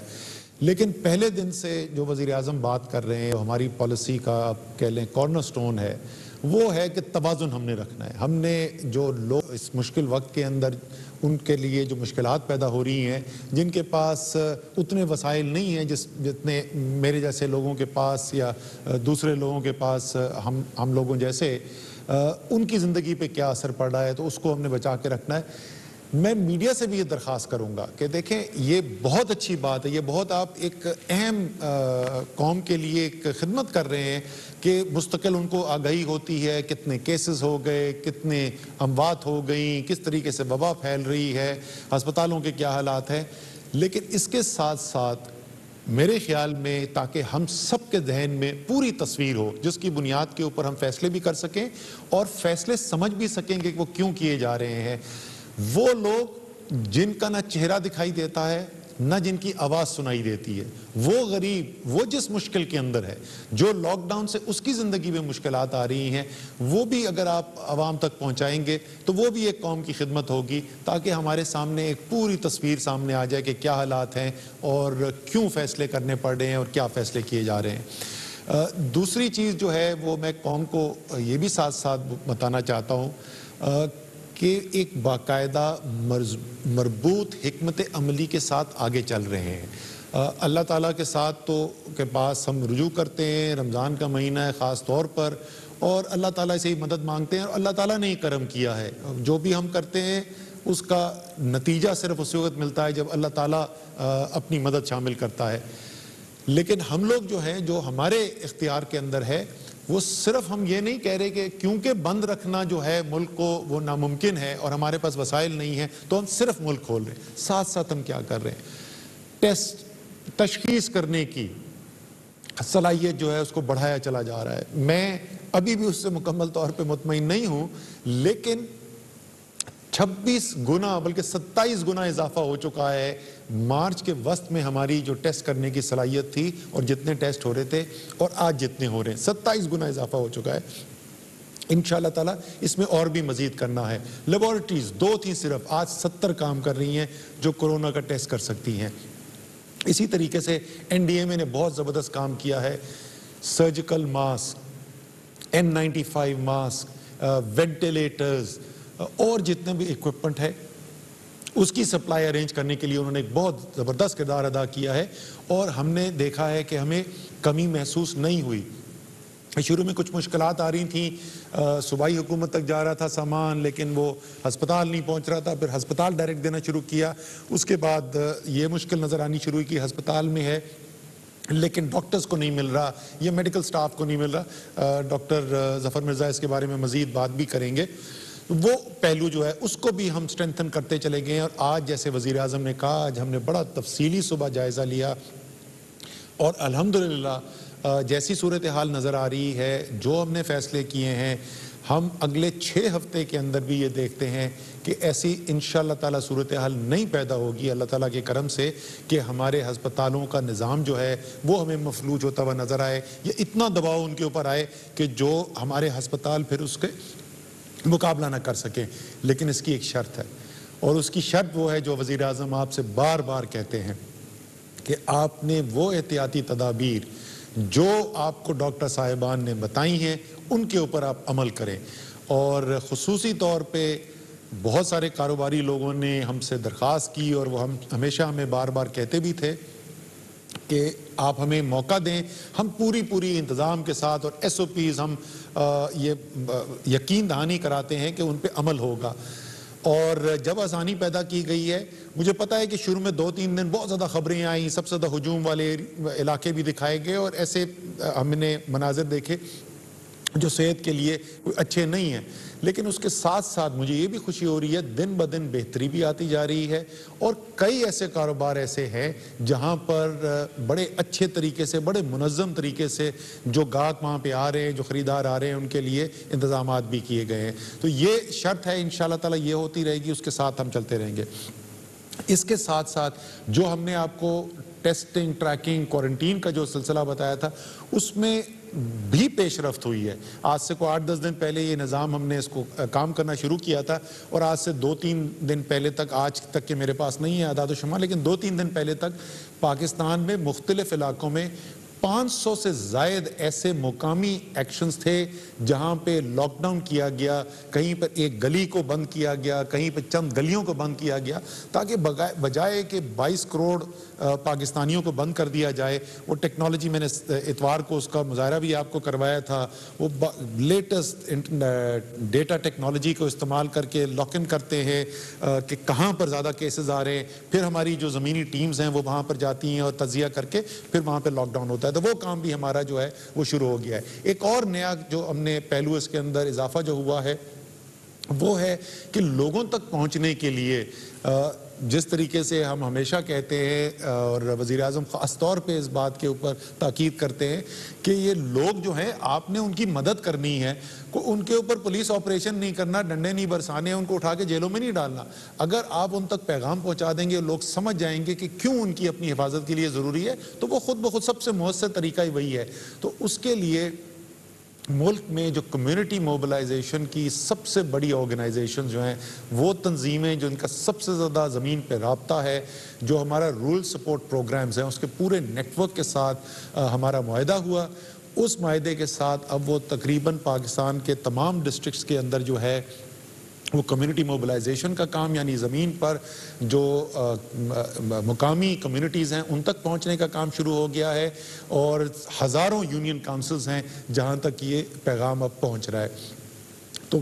لیکن پہلے دن سے جو وزیر اعظم بات کر رہے ہیں ہماری پالیسی کا آپ کہہ لیں کارنر سٹون ہے, وہ ہے کہ توازن ہم نے رکھنا ہے. ہم نے جو لوگ اس مشکل وقت کے اندر ان کے لیے جو مشکلات پیدا ہو رہی ہیں, جن کے پاس اتنے وسائل نہیں ہیں جتنے میرے جیسے لوگوں کے پاس یا دوسرے لوگوں کے پاس, ہم لوگوں جیسے, ان کی زندگی پہ کیا اثر پڑ رہا ہے, تو اس کو ہم نے بچا کے رکھنا ہے. میں میڈیا سے بھی یہ درخواست کروں گا کہ دیکھیں یہ بہت اچھی بات ہے, یہ بہت آپ ایک اہم قوم کے لیے ایک خدمت کر رہے ہیں کہ مستقل ان کو آگاہی ہوتی ہے کتنے کیسز ہو گئے, کتنے اموات ہو گئیں, کس طریقے سے وبا پھیل رہی ہے, ہسپتالوں کے کیا حالات ہیں. لیکن اس کے ساتھ ساتھ میرے خیال میں تاکہ ہم سب کے ذہن میں پوری تصویر ہو جس کی بنیاد کے اوپر ہم فیصلے بھی کر سکیں اور فیصلے سمجھ بھی سکیں کہ وہ کیوں کیے جا رہے ہیں, وہ لوگ جن کا نہ چہرہ دکھائی دیتا ہے نہ جن کی آواز سنائی دیتی ہے, وہ غریب, وہ جس مشکل کے اندر ہے, جو لاک ڈاؤن سے اس کی زندگی میں مشکلات آ رہی ہیں, وہ بھی اگر آپ عوام تک پہنچائیں گے تو وہ بھی ایک قوم کی خدمت ہوگی تاکہ ہمارے سامنے ایک پوری تصویر سامنے آ جائے کہ کیا حالات ہیں اور کیوں فیصلے کرنے پڑ رہے ہیں اور کیا فیصلے کیے جا رہے ہیں. دوسری چیز جو ہے وہ میں قوم کو یہ بھی ساتھ ساتھ بتانا چاہتا ہوں کہ ایک باقاعدہ مربوط حکمت عملی کے ساتھ آگے چل رہے ہیں. اللہ تعالیٰ کے ساتھ کے پاس ہم رجوع کرتے ہیں, رمضان کا مہینہ ہے خاص طور پر, اور اللہ تعالیٰ سے ہی مدد مانگتے ہیں, اور اللہ تعالیٰ نے ہی کرم کیا ہے. جو بھی ہم کرتے ہیں اس کا نتیجہ صرف اس وقت ملتا ہے جب اللہ تعالیٰ اپنی مدد شامل کرتا ہے. لیکن ہم لوگ جو ہیں, جو ہمارے اختیار کے اندر ہے, وہ صرف ہم یہ نہیں کہہ رہے کہ کیونکہ بند رکھنا جو ہے ملک کو وہ ناممکن ہے اور ہمارے پاس وسائل نہیں ہیں تو ہم صرف ملک کھول رہے ہیں. ساتھ ساتھ ہم کیا کر رہے ہیں, ٹیسٹ تشخیص کرنے کی صلاحیت جو ہے اس کو بڑھایا چلا جا رہا ہے. میں ابھی بھی اس سے مکمل طور پہ مطمئن نہیں ہوں, لیکن 26 گنا بلکہ 27 گنا اضافہ ہو چکا ہے مارچ کے وسط میں ہماری جو ٹیسٹ کرنے کی صلاحیت تھی اور جتنے ٹیسٹ ہو رہے تھے اور آج جتنے ہو رہے ہیں. 27 گنا اضافہ ہو چکا ہے. انشاءاللہ تعالیٰ اس میں اور بھی مزید کرنا ہے. لیبارٹریز 2 تھیں صرف, آج 70 کام کر رہی ہیں جو کورونا کا ٹیسٹ کر سکتی ہیں. اسی طریقے سے NDMA نے بہت زبردست کام کیا ہے. Surgical mask, N95 mask, ventilators اور جتنے بھی ایکوپمنٹ ہے اس کی سپلائی ارینج کرنے کے لیے انہوں نے ایک بہت زبردست کردار ادا کیا ہے, اور ہم نے دیکھا ہے کہ ہمیں کمی محسوس نہیں ہوئی. شروع میں کچھ مشکلات آ رہی تھیں, صوبائی حکومت تک جا رہا تھا سامان لیکن وہ ہسپتال نہیں پہنچ رہا تھا, پھر ہسپتال ڈائریکٹ دینا شروع کیا. اس کے بعد یہ مشکل نظر آنی شروع کی ہسپتال میں ہے لیکن ڈاکٹرز کو نہیں مل رہا یا میڈیکل سٹاف کو نہیں مل رہا. ڈاکٹر ظفر مرزا اس کے بارے میں مزید بات بھی کریں گے. وہ پہلو جو ہے اس کو بھی ہم سٹرینتھن کرتے چلے گئے, اور آج جیسے وزیر اعظم نے کہا, آج ہم نے بڑا تفصیلی صبح جائزہ لیا اور الحمدللہ جیسی صورتحال نظر آ رہی ہے, جو ہم نے فیصلے کیے ہیں, ہم اگلے 6 ہفتے کے اندر بھی یہ دیکھتے ہیں کہ ایسی انشاءاللہ تعالیٰ صورتحال نہیں پیدا ہوگی اللہ تعالیٰ کے کرم سے کہ ہمارے ہسپتالوں کا نظام جو ہے وہ ہمیں مفلوج ہوتا ہوا نظر آئے یا اتنا دباؤ ان کے اوپر آئے کہ جو ہمارے ہسپتال پھر اس کے مقابلہ نہ کر سکیں. لیکن اس کی ایک شرط ہے, اور اس کی شرط وہ ہے جو وزیر اعظم آپ سے بار بار کہتے ہیں کہ آپ نے وہ احتیاطی تدابیر جو آپ کو ڈاکٹر صاحبان نے بتائی ہیں ان کے اوپر آپ عمل کریں. اور خصوصی طور پہ بہت سارے کاروباری لوگوں نے ہم سے درخواست کی, اور وہ ہمیشہ ہمیں بار بار کہتے بھی تھے کہ آپ ہمیں موقع دیں, ہم پوری انتظام کے ساتھ اور SOPs ہم یہ یقین دہانی کراتے ہیں کہ ان پہ عمل ہوگا. اور جب آسانی پیدا کی گئی ہے, مجھے پتا ہے کہ شروع میں 2-3 دن بہت زیادہ خبریں آئیں, سب سے زیادہ ہجوم والے علاقے بھی دکھائے گئے, اور ایسے ہم نے مناظر دیکھے جو صحت کے لیے اچھے نہیں ہیں. لیکن اس کے ساتھ ساتھ مجھے یہ بھی خوشی ہو رہی ہے دن بدن بہتری بھی آتی جا رہی ہے, اور کئی ایسے کاروبار ایسے ہیں جہاں پر بڑے اچھے طریقے سے, بڑے منظم طریقے سے جو گاہک وہاں پہ آ رہے ہیں, جو خریدار آ رہے ہیں, ان کے لیے انتظامات بھی کیے گئے ہیں. تو یہ شرط ہے انشاءاللہ تعالیٰ یہ ہوتی رہے گی, اس کے ساتھ ہم چلتے رہیں گے. اس کے ساتھ ساتھ جو ہم نے آپ کو ٹیسٹنگ, ٹریکنگ, کوارنٹین کا جو سلسلہ بتایا تھا اس میں بھی پیش رفت ہوئی ہے. آج سے کوئی 8-10 دن پہلے یہ نظام ہم نے اس کو کام کرنا شروع کیا تھا, اور آج سے 2-3 دن پہلے تک, آج تک کہ میرے پاس نہیں ہے اعداد و شمار, لیکن 2-3 دن پہلے تک پاکستان میں مختلف علاقوں میں 500 سے زائد ایسے مقامی ایکشنز تھے جہاں پہ لاک ڈاؤن کیا گیا، کہیں پر ایک گلی کو بند کیا گیا، کہیں پہ چند گلیوں کو بند کیا گیا، تاکہ بجائے کہ 22 کروڑ پاکستانیوں کو بند کر دیا جائے، وہ ٹیکنالوجی میں نے اتوار کو اس کا مظاہرہ بھی آپ کو کروایا تھا، وہ لیٹسٹ ڈیٹا ٹیکنالوجی کو استعمال کر کے لاک ان کرتے ہیں کہ کہاں پر زیادہ کیسز آ رہے ہیں، پھر ہماری جو زمینی ٹیمز ہیں وہ وہاں پر جاتی ہیں اور تجزیہ کر کے پھر وہاں پہ لاک ڈاؤن ہوتا ہے، تو وہ کام بھی ہمارا جو ہے وہ شروع ہو گیا ہے۔ ایک اور نیا جو ہم نے پہلو اس کے اندر اضافہ جو ہوا ہے وہ ہے کہ لوگوں تک پہنچنے کے لیے جس طریقے سے ہم ہمیشہ کہتے ہیں اور وزیر اعظم خاص طور پہ اس بات کے اوپر تاکید کرتے ہیں کہ یہ لوگ جو ہیں آپ نے ان کی مدد کرنی ہے، ان کے اوپر پولیس آپریشن نہیں کرنا، ڈنڈے نہیں برسانے، ان کو اٹھا کے جیلوں میں نہیں ڈالنا۔ اگر آپ ان تک پیغام پہنچا دیں گے، لوگ سمجھ جائیں گے کہ کیوں ان کی اپنی حفاظت کے لیے ضروری ہے، تو وہ خود بخود سب سے مؤثر طریقہ ہی وہی ہے۔ تو اس کے لیے ملک میں جو کمیونٹی موبلائزیشن کی سب سے بڑی آرگنائزیشن جو ہیں، وہ تنظیمیں جو ان کا سب سے زیادہ زمین پہ رابطہ ہے، جو ہمارا رورل سپورٹ پروگرامز ہیں، اس کے پورے نیٹ ورک کے ساتھ ہمارا معاہدہ ہوا۔ اس معاہدے کے ساتھ اب وہ تقریباً پاکستان کے تمام ڈسٹرکٹس کے اندر جو ہے وہ کمیونٹی موبلائزیشن کا کام، یعنی زمین پر جو مقامی کمیونٹیز ہیں ان تک پہنچنے کا کام شروع ہو گیا ہے، اور ہزاروں یونین کونسلز ہیں جہاں تک یہ پیغام اب پہنچ رہا ہے۔ تو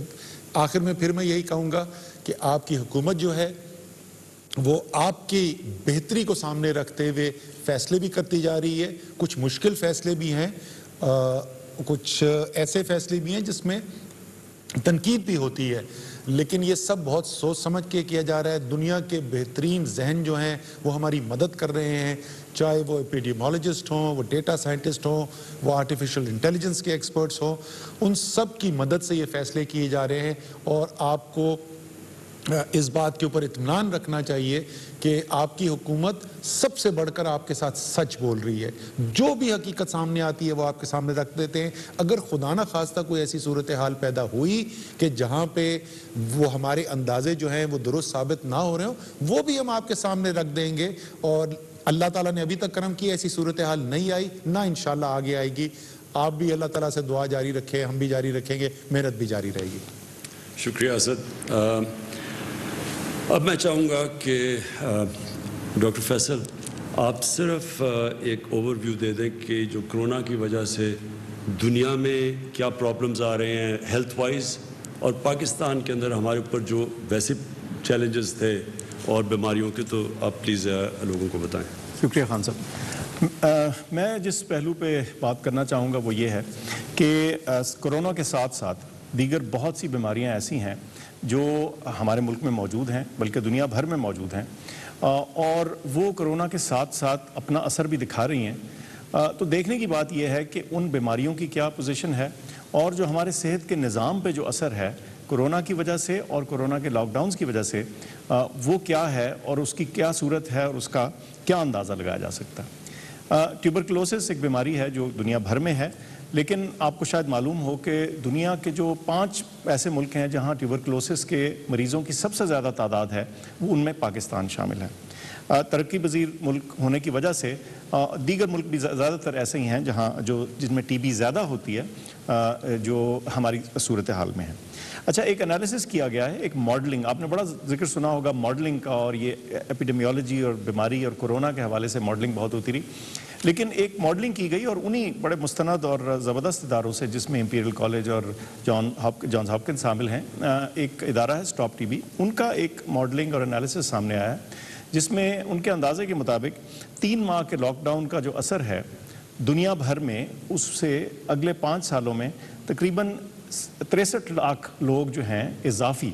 آخر میں پھر میں یہی کہوں گا کہ آپ کی حکومت جو ہے وہ آپ کی بہتری کو سامنے رکھتے ہوئے فیصلے بھی کرتی جا رہی ہے، کچھ مشکل فیصلے بھی ہیں، کچھ ایسے فیصلے بھی ہیں جس میں تنقید بھی ہوتی ہے، لیکن یہ سب بہت سوچ سمجھ کے کیا جا رہا ہے۔ دنیا کے بہترین ذہن جو ہیں وہ ہماری مدد کر رہے ہیں، چاہے وہ ایپیڈیمولوجسٹ ہوں، وہ ڈیٹا سائنٹسٹ ہوں، وہ آرٹیفیشل انٹیلیجنس کے ایکسپرٹس ہوں، ان سب کی مدد سے یہ فیصلے کیے جا رہے ہیں، اور آپ کو اس بات کے اوپر اطمینان رکھنا چاہیے کہ آپ کی حکومت سب سے بڑھ کر آپ کے ساتھ سچ بول رہی ہے۔ جو بھی حقیقت سامنے آتی ہے وہ آپ کے سامنے رکھ دیتے ہیں۔ اگر خدا نہ خواستہ کوئی ایسی صورتحال پیدا ہوئی کہ جہاں پہ وہ ہمارے اندازے جو ہیں وہ درست ثابت نہ ہو رہے ہوں، وہ بھی ہم آپ کے سامنے رکھ دیں گے، اور اللہ تعالیٰ نے ابھی تک کرم کی، ایسی صورتحال نہیں آئی، نہ انشاءاللہ آگے آئے گی۔ آپ بھی اللہ تعالیٰ سے دعا جاری رکھیں، ہم بھی جاری رکھیں گے، محنت بھی جاری رہے گی۔ شکریہ اسد۔ اب میں چاہوں گا کہ ڈاکٹر فیصل آپ صرف ایک اوور ویو دے دیں کہ جو کرونا کی وجہ سے دنیا میں کیا پرابلمز آ رہے ہیں ہیلتھ وائز، اور پاکستان کے اندر ہمارے اوپر جو ویسے چیلنجز تھے اور بیماریوں کے، تو آپ پلیز لوگوں کو بتائیں۔ شکریہ خان صاحب۔ میں جس پہلو پہ بات کرنا چاہوں گا وہ یہ ہے کہ کرونا کے ساتھ ساتھ دیگر بہت سی بیماریاں ایسی ہیں جو ہمارے ملک میں موجود ہیں، بلکہ دنیا بھر میں موجود ہیں، اور وہ کرونا کے ساتھ ساتھ اپنا اثر بھی دکھا رہی ہیں۔ تو دیکھنے کی بات یہ ہے کہ ان بیماریوں کی کیا پوزیشن ہے، اور جو ہمارے صحت کے نظام پہ جو اثر ہے کرونا کی وجہ سے اور کرونا کے لاک ڈاؤنز کی وجہ سے، وہ کیا ہے اور اس کی کیا صورت ہے اور اس کا کیا اندازہ لگایا جا سکتا ہے۔ ٹیوبرکلوسس ایک بیماری ہے جو دنیا بھر میں ہے، لیکن آپ کو شاید معلوم ہو کہ دنیا کے جو 5 ایسے ملک ہیں جہاں ٹیوبرکلوسس کے مریضوں کی سب سے زیادہ تعداد ہے، وہ ان میں پاکستان شامل ہے۔ ترقی پذیر ملک ہونے کی وجہ سے دیگر ملک بھی زیادہ تر ایسے ہی ہیں جن میں ٹی بی زیادہ ہوتی ہے، جو ہماری صورتحال میں ہے۔ اچھا، ایک انالیسس کیا گیا ہے، ایک ماڈلنگ، آپ نے بڑا ذکر سنا ہوگا ماڈلنگ کا، اور یہ ایپیڈیمیولوجی اور بیماری اور کرونا کے حوالے سے ماڈلنگ بہت ہوتی رہی، لیکن ایک ماڈلنگ کی گئی اور انہی بڑے مستند اور زبردست اداروں سے، جس میں امپیریل کالج اور جانز ہاپکن شامل ہیں، ایک ادارہ ہے اسٹاپ ٹی بی، ان کا ایک ماڈلنگ اور انالیسس سامنے آیا ہے، جس میں ان کے اندازے کے مطابق 3 ماہ کے لاک ڈاؤن کا جو اثر ہے دنیا بھر میں، اس سے اگلے 5 سالوں میں تقریباً 63 لاکھ لوگ جو ہیں اضافی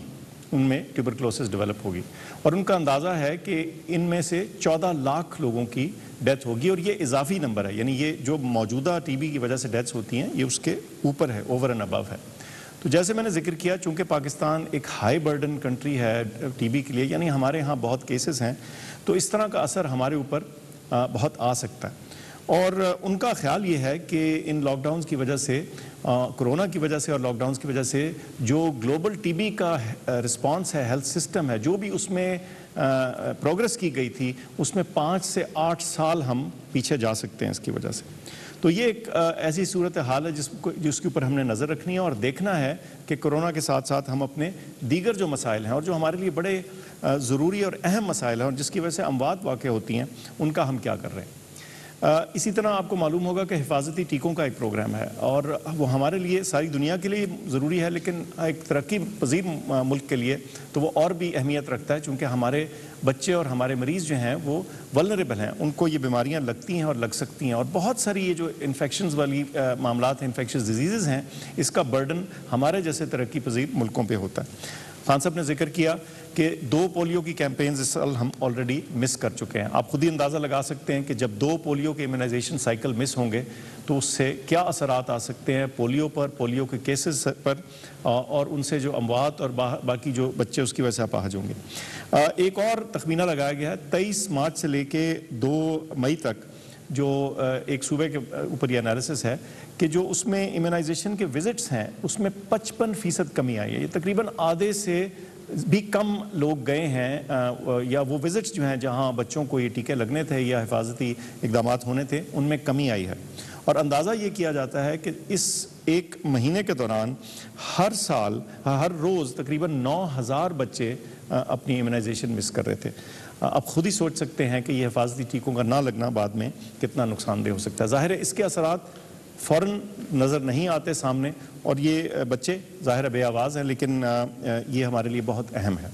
ان میں ٹیوبرکلوسس ڈیولپ ہوگی، اور ان کا اندازہ ہے کہ ان میں سے 14 لاکھ لوگوں کی ڈیتھ ہوگی، اور یہ اضافی نمبر ہے، یعنی یہ جو موجودہ ٹی بی کی وجہ سے ڈیتھس ہوتی ہیں یہ اس کے اوپر ہے، اوور اینڈ ابو ہے۔ تو جیسے میں نے ذکر کیا، چونکہ پاکستان ایک ہائی برڈن کنٹری ہے ٹی بی کے لیے، یعنی ہمارے ہاں بہت کیسز ہیں، تو اس طرح کا اثر ہمارے اوپر بہت آ سکتا ہے، اور ان کا خیال یہ ہے کہ ان لاک ڈاؤنز کی وجہ سے، کرونا کی وجہ سے اور لاک ڈاؤنز کی وجہ سے، جو گلوبل ٹی بی کا رسپانس ہے، ہیلتھ سسٹم ہے، جو بھی اس میں پروگرس کی گئی تھی، اس میں 5 سے 8 سال ہم پیچھے جا سکتے ہیں اس کی وجہ سے۔ تو یہ ایک ایسی صورتحال ہے جس کے اوپر ہم نے نظر رکھنی ہے اور دیکھنا ہے کہ کورونا کے ساتھ ساتھ ہم اپنے دیگر جو مسائل ہیں اور جو ہمارے لیے بڑے ضروری اور اہم مسائل ہیں اور جس کی وجہ سے اموات واقع ہوتی ہیں ان کا ہم کیا کر رہے ہیں۔ اسی طرح آپ کو معلوم ہوگا کہ حفاظتی ٹیکوں کا ایک پروگرام ہے اور وہ ہمارے لیے ساری دنیا کے لیے ضروری ہے، لیکن ایک ترقی پذیر ملک کے لیے تو وہ اور بھی اہمیت رکھتا ہے، چونکہ ہمارے بچے اور ہمارے مریض جو ہیں وہ ولنریبل ہیں، ان کو یہ بیماریاں لگتی ہیں اور لگ سکتی ہیں، اور بہت ساری یہ جو انفیکشنز والی معاملات ہیں، انفیکشس ڈیزیزز ہیں، اس کا برڈن ہمارے جیسے ترقی پذیر ملکوں پہ ہوتا ہے۔ خان صاحب نے ذکر کیا کہ 2 پولیو کی کیمپینز اس سال ہم آلریڈی مس کر چکے ہیں۔ آپ خود ہی اندازہ لگا سکتے ہیں کہ جب 2 پولیو کے امیونائزیشن سائیکل مس ہوں گے تو اس سے کیا اثرات آ سکتے ہیں پولیو پر، پولیو کے کیسز پر، اور ان سے جو اموات اور باقی جو بچے اس کی وجہ سے اپاہج ہوں گے۔ ایک اور تخمینہ لگایا گیا ہے 23 مارچ سے لے کے 2 مئی تک جو ایک صوبے کے اوپر یہ انالیسس ہے کہ جو اس میں امیونائزیشن کے وزٹس ہیں اس میں 55% کمی آئی ہے۔ یہ تقریباً آدھے سے بھی کم لوگ گئے ہیں یا وہ وزٹس جو ہیں جہاں بچوں کو یہ ٹیکے لگنے تھے یا حفاظتی اقدامات ہونے تھے ان میں کمی آئی ہے، اور اندازہ یہ کیا جاتا ہے کہ اس 1 مہینے کے دوران ہر سال ہر روز تقریباً 9000 بچے اپنی امیونائزیشن مس کر رہے تھے۔ آپ خود ہی سوچ سکتے ہیں کہ یہ حفاظتی ٹیکوں کا نہ لگنا بعد میں کتنا نقصان دہ ہو سکتا ہے۔ ظاہر ہے اس کے اثرات فوراً نظر نہیں آتے سامنے، اور یہ بچے ظاہر بے آواز ہیں، لیکن یہ ہمارے لیے بہت اہم ہے۔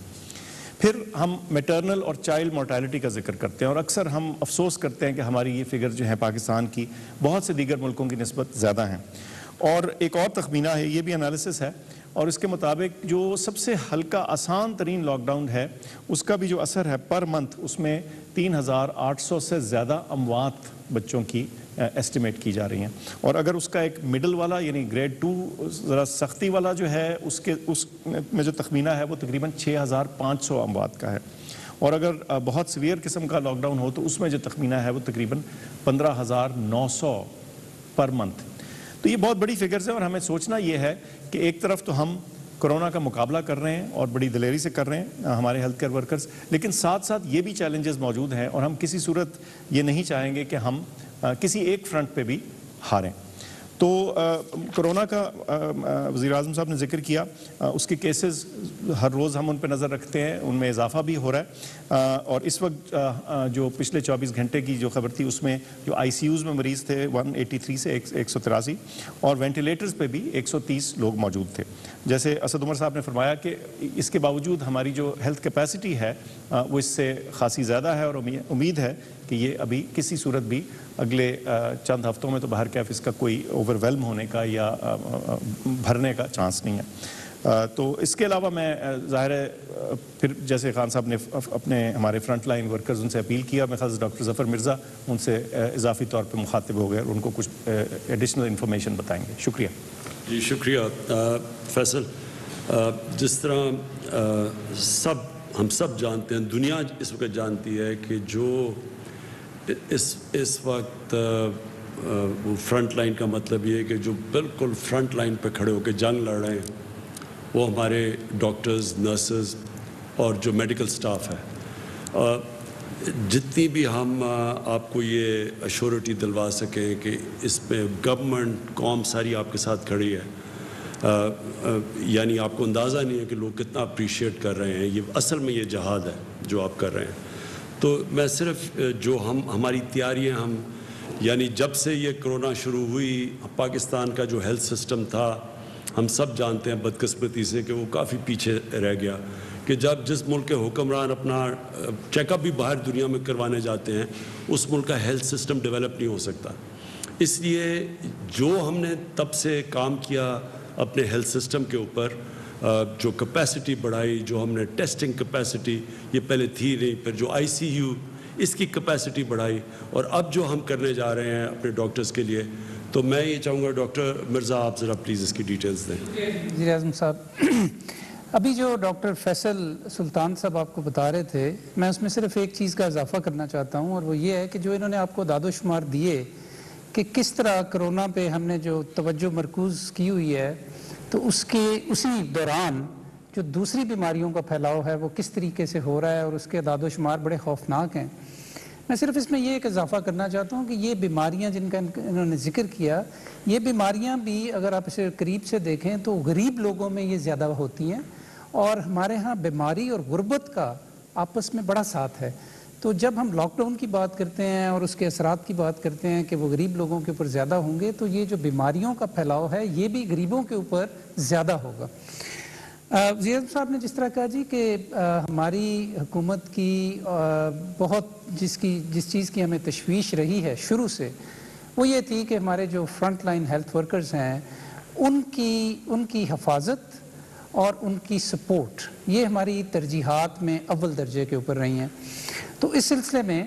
پھر ہم میٹرنل اور چائلڈ مورٹیلٹی کا ذکر کرتے ہیں، اور اکثر ہم افسوس کرتے ہیں کہ ہماری یہ فگر جو ہے پاکستان کی بہت سے دیگر ملکوں کی نسبت زیادہ ہیں۔ اور ایک اور تخمینہ ہے، یہ بھی انالیسس ہے، اور اس کے مطابق جو سب سے ہلکا آسان ترین لاک ڈاؤن ہے اس کا بھی جو اثر ہے پر منتھ اس میں 3800 سے زیادہ اموات بچوں کی ایسٹیمیٹ کی جا رہی ہیں، اور اگر اس کا ایک مڈل والا یعنی گریڈ 2 ذرا سختی والا جو ہے اس میں جو تخمینہ ہے وہ تقریباً 6500 اموات کا ہے، اور اگر بہت سیویئر قسم کا لاک ڈاؤن ہو تو اس میں جو تخمینہ ہے وہ تقریباً 15900 پر منتھ۔ تو یہ بہت بڑی فگرز ہیں، اور ہمیں سوچنا یہ ہے کہ ایک طرف تو ہم کرونا کا مقابلہ کر رہے ہیں اور بڑی دلیری سے کر رہے ہیں ہمارے ہیلتھ کیئر ورکرز، لیکن ساتھ ساتھ یہ بھی چیلنجز موجود ہیں، اور ہم کسی صورت یہ نہیں چاہیں گے کہ ہم کسی ایک فرنٹ پہ بھی ہاریں۔ تو کرونا کا وزیر اعظم صاحب نے ذکر کیا، اس کے کیسز ہر روز ہم ان پہ نظر رکھتے ہیں، ان میں اضافہ بھی ہو رہا ہے، اور اس وقت جو پچھلے 24 گھنٹے کی جو خبر تھی اس میں جو آئی سی یوز میں مریض تھے 183 سے 183، اور وینٹیلیٹرز پہ بھی 130 لوگ موجود تھے۔ جیسے اسد عمر صاحب نے فرمایا کہ اس کے باوجود ہماری جو ہیلتھ کیپیسٹی ہے وہ اس سے خاصی زیادہ ہے، اور امید ہے کہ یہ ابھی کسی صورت بھی اگلے چند ہفتوں میں تو باہر کیف اس کا کوئی اوور ویلم ہونے کا یا بھرنے کا چانس نہیں ہے۔ تو اس کے علاوہ میں ظاہر ہے پھر جیسے خان صاحب نے اپنے ہمارے فرنٹ لائن ورکرز ان سے اپیل کیا، میں خاص ڈاکٹر ظفر مرزا ان سے اضافی طور پہ مخاطب ہو گئے اور ان کو کچھ ایڈیشنل انفارمیشن بتائیں گے۔ شکریہ جی شکریہ فیصل۔ جس طرح ہم سب جانتے ہیں، دنیا اس وقت جانتی ہے کہ جو اس وقت وہ فرنٹ لائن کا مطلب یہ ہے کہ جو بالکل فرنٹ لائن پہ کھڑے ہو کے جنگ لڑ رہے ہیں وہ ہمارے ڈاکٹرز، نرسز اور جو میڈیکل سٹاف ہے۔ جتنی بھی ہم آپ کو یہ ایشورٹی دلوا سکیں کہ اس میں گورنمنٹ قوم ساری آپ کے ساتھ کھڑی ہے، یعنی آپ کو اندازہ نہیں ہے کہ لوگ کتنا اپریشیٹ کر رہے ہیں، یہ اصل میں یہ جہاد ہے جو آپ کر رہے ہیں۔ تو میں صرف جو ہماری تیاریاں یعنی جب سے یہ کرونا شروع ہوئی پاکستان کا جو ہیلتھ سسٹم تھا ہم سب جانتے ہیں بدقسمتی سے کہ وہ کافی پیچھے رہ گیا، کہ جس ملک کے حکمران اپنا چیک اپ بھی باہر دنیا میں کروانے جاتے ہیں اس ملک کا ہیلتھ سسٹم ڈیولپ نہیں ہو سکتا۔ اس لیے جو ہم نے تب سے کام کیا اپنے ہیلتھ سسٹم کے اوپر، جو کیپیسٹی بڑھائی، جو ہم نے ٹیسٹنگ کیپیسٹی یہ پہلے تھی نہیں، پھر جو آئی سی یو اس کی کیپیسٹی بڑھائی، اور اب جو ہم کرنے جا رہے ہیں اپنے ڈاکٹرز کے لیے، تو میں یہ چاہوں گا ڈاکٹر مرزا آپ ذرا پلیز اس کی ڈیٹیلز دیں۔ وزیر اعظم صاحب، ابھی جو ڈاکٹر فیصل سلطان صاحب آپ کو بتا رہے تھے، میں اس میں صرف ایک چیز کا اضافہ کرنا چاہتا ہوں، اور وہ یہ ہے کہ جو انہوں نے آپ کو داد و شمار دیے کہ کس طرح کرونا پہ ہم نے جو توجہ مرکوز کی ہوئی ہے، تو اسی دوران جو دوسری بیماریوں کا پھیلاؤ ہے وہ کس طریقے سے ہو رہا ہے، اور اس کے داد و شمار بڑے خوفناک ہیں۔ میں صرف اس میں یہ ایک اضافہ کرنا چاہتا ہوں کہ یہ بیماریاں جن کا انہوں نے ذکر کیا، یہ بیماریاں بھی اگر آپ اسے قریب سے دیکھیں تو غریب لوگوں میں یہ زیادہ ہوتی ہیں، اور ہمارے ہاں بیماری اور غربت کا آپس میں بڑا ساتھ ہے۔ تو جب ہم لاک ڈاؤن کی بات کرتے ہیں اور اس کے اثرات کی بات کرتے ہیں کہ وہ غریب لوگوں کے اوپر زیادہ ہوں گے، تو یہ جو بیماریوں کا پھیلاؤ ہے یہ بھی غریبوں کے اوپر زیادہ ہوگا۔ وزیر اعظم صاحب نے جس طرح کہا جی کہ ہماری حکومت کی بہت جس چیز کی ہمیں تشویش رہی ہے شروع سے، وہ یہ تھی کہ ہمارے جو فرنٹ لائن ہیلتھ ورکرز ہیں ان کی حفاظت اور ان کی سپورٹ، یہ ہماری ترجیحات میں اول درجے کے اوپر رہی ہیں۔ تو اس سلسلے میں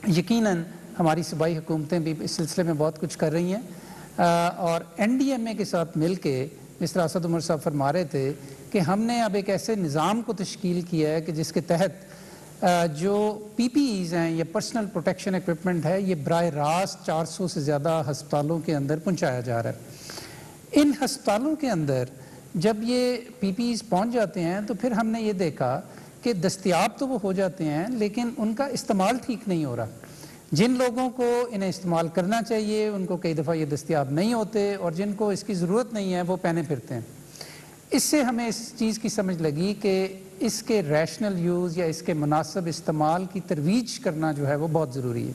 یقیناً ہماری صوبائی حکومتیں بھی اس سلسلے میں بہت کچھ کر رہی ہیں، اور این ڈی ایم اے کے ساتھ مل کے جس طرح اسد عمر صاحب فرما رہے تھے کہ ہم نے اب ایک ایسے نظام کو تشکیل کیا ہے کہ جس کے تحت جو پی پی ایز ہیں یا پرسنل پروٹیکشن ایکوپمنٹ ہے، یہ براہ راست 400 سے زیادہ ہسپتالوں کے اندر پہنچایا جا رہا ہے۔ ان ہسپتالوں کے اندر جب یہ پی پی ایز پہنچ جاتے ہیں تو پھر ہم نے یہ دیکھا کہ دستیاب تو وہ ہو جاتے ہیں لیکن ان کا استعمال ٹھیک نہیں ہو رہا۔ جن لوگوں کو انہیں استعمال کرنا چاہیے ان کو کئی دفعہ یہ دستیاب نہیں ہوتے، اور جن کو اس کی ضرورت نہیں ہے وہ پہنے پھرتے ہیں۔ اس سے ہمیں اس چیز کی سمجھ لگی کہ اس کے ریشنل یوز یا اس کے مناسب استعمال کی ترویج کرنا جو ہے وہ بہت ضروری ہے۔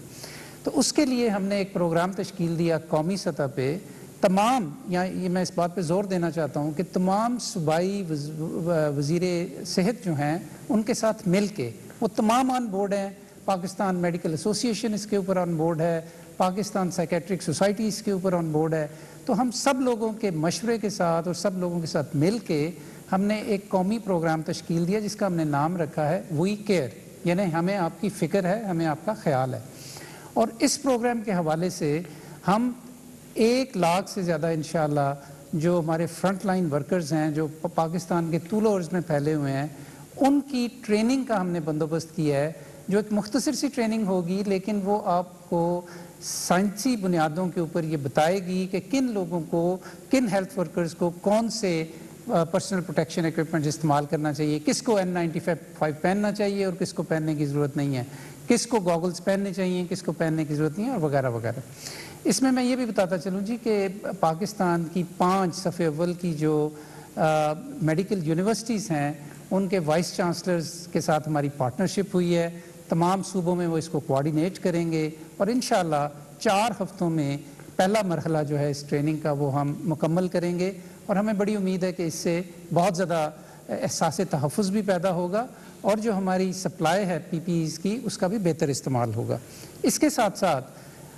تو اس کے لیے ہم نے ایک پروگرام تشکیل دیا قومی سطح پہ، تمام یہ میں اس بات پہ زور دینا چاہتا ہوں کہ تمام صوبائی وزیر صحت جو ہیں ان کے ساتھ مل کے وہ تمام آن بورڈ ہیں۔ پاکستان میڈیکل ایسوسی ایشن اس کے اوپر آن بورڈ ہے، پاکستان سائیکیٹرک سوسائٹی اس کے اوپر آن بورڈ ہے۔ تو ہم سب لوگوں کے مشورے کے ساتھ اور سب لوگوں کے ساتھ مل کے ہم نے ایک قومی پروگرام تشکیل دیا جس کا ہم نے نام رکھا ہے وی کیئر، یعنی ہمیں آپ کی فکر ہے، ہمیں آپ کا خیال ہے۔ اور اس پروگرام کے حوالے سے ہم 1 لاکھ سے زیادہ انشاءاللہ جو ہمارے فرنٹ لائن ورکرز ہیں جو پاکستان کے طول و عرض میں پھیلے ہوئے ہیں، ان کی ٹریننگ کا ہم نے بندوبست کیا ہے، جو ایک مختصر سی ٹریننگ ہوگی لیکن وہ آپ کو سائنسی بنیادوں کے اوپر یہ بتائے گی کہ کن لوگوں کو، کن ہیلتھ ورکرز کو کون سے پرسنل پروٹیکشن ایکوپمنٹ استعمال کرنا چاہیے، کس کو N95 پہننا چاہیے اور کس کو پہننے کی ضرورت نہیں ہے، کس کو گاگلز پہننے چاہیے، کس کو پہننے کی ضرورت نہیں ہے، اور وغیرہ وغیرہ۔ اس میں یہ بھی بتاتا چلوں جی کہ پاکستان کی 5 صف اول کی جو میڈیکل یونیورسٹیز ہیں ان کے وائس چانسلرز کے ساتھ ہماری پارٹنرشپ ہوئی ہے۔ تمام صوبوں میں وہ اس کو کوآرڈینیٹ کریں گے، اور انشاءاللہ 4 ہفتوں میں پہلا مرحلہ جو ہے اس ٹریننگ کا وہ ہم مکمل کریں گے، اور ہمیں بڑی امید ہے کہ اس سے بہت زیادہ احساس تحفظ بھی پیدا ہوگا، اور جو ہماری سپلائی ہے پی پی ایز کی اس کا بھی بہتر استعمال ہوگا۔ اس کے ساتھ ساتھ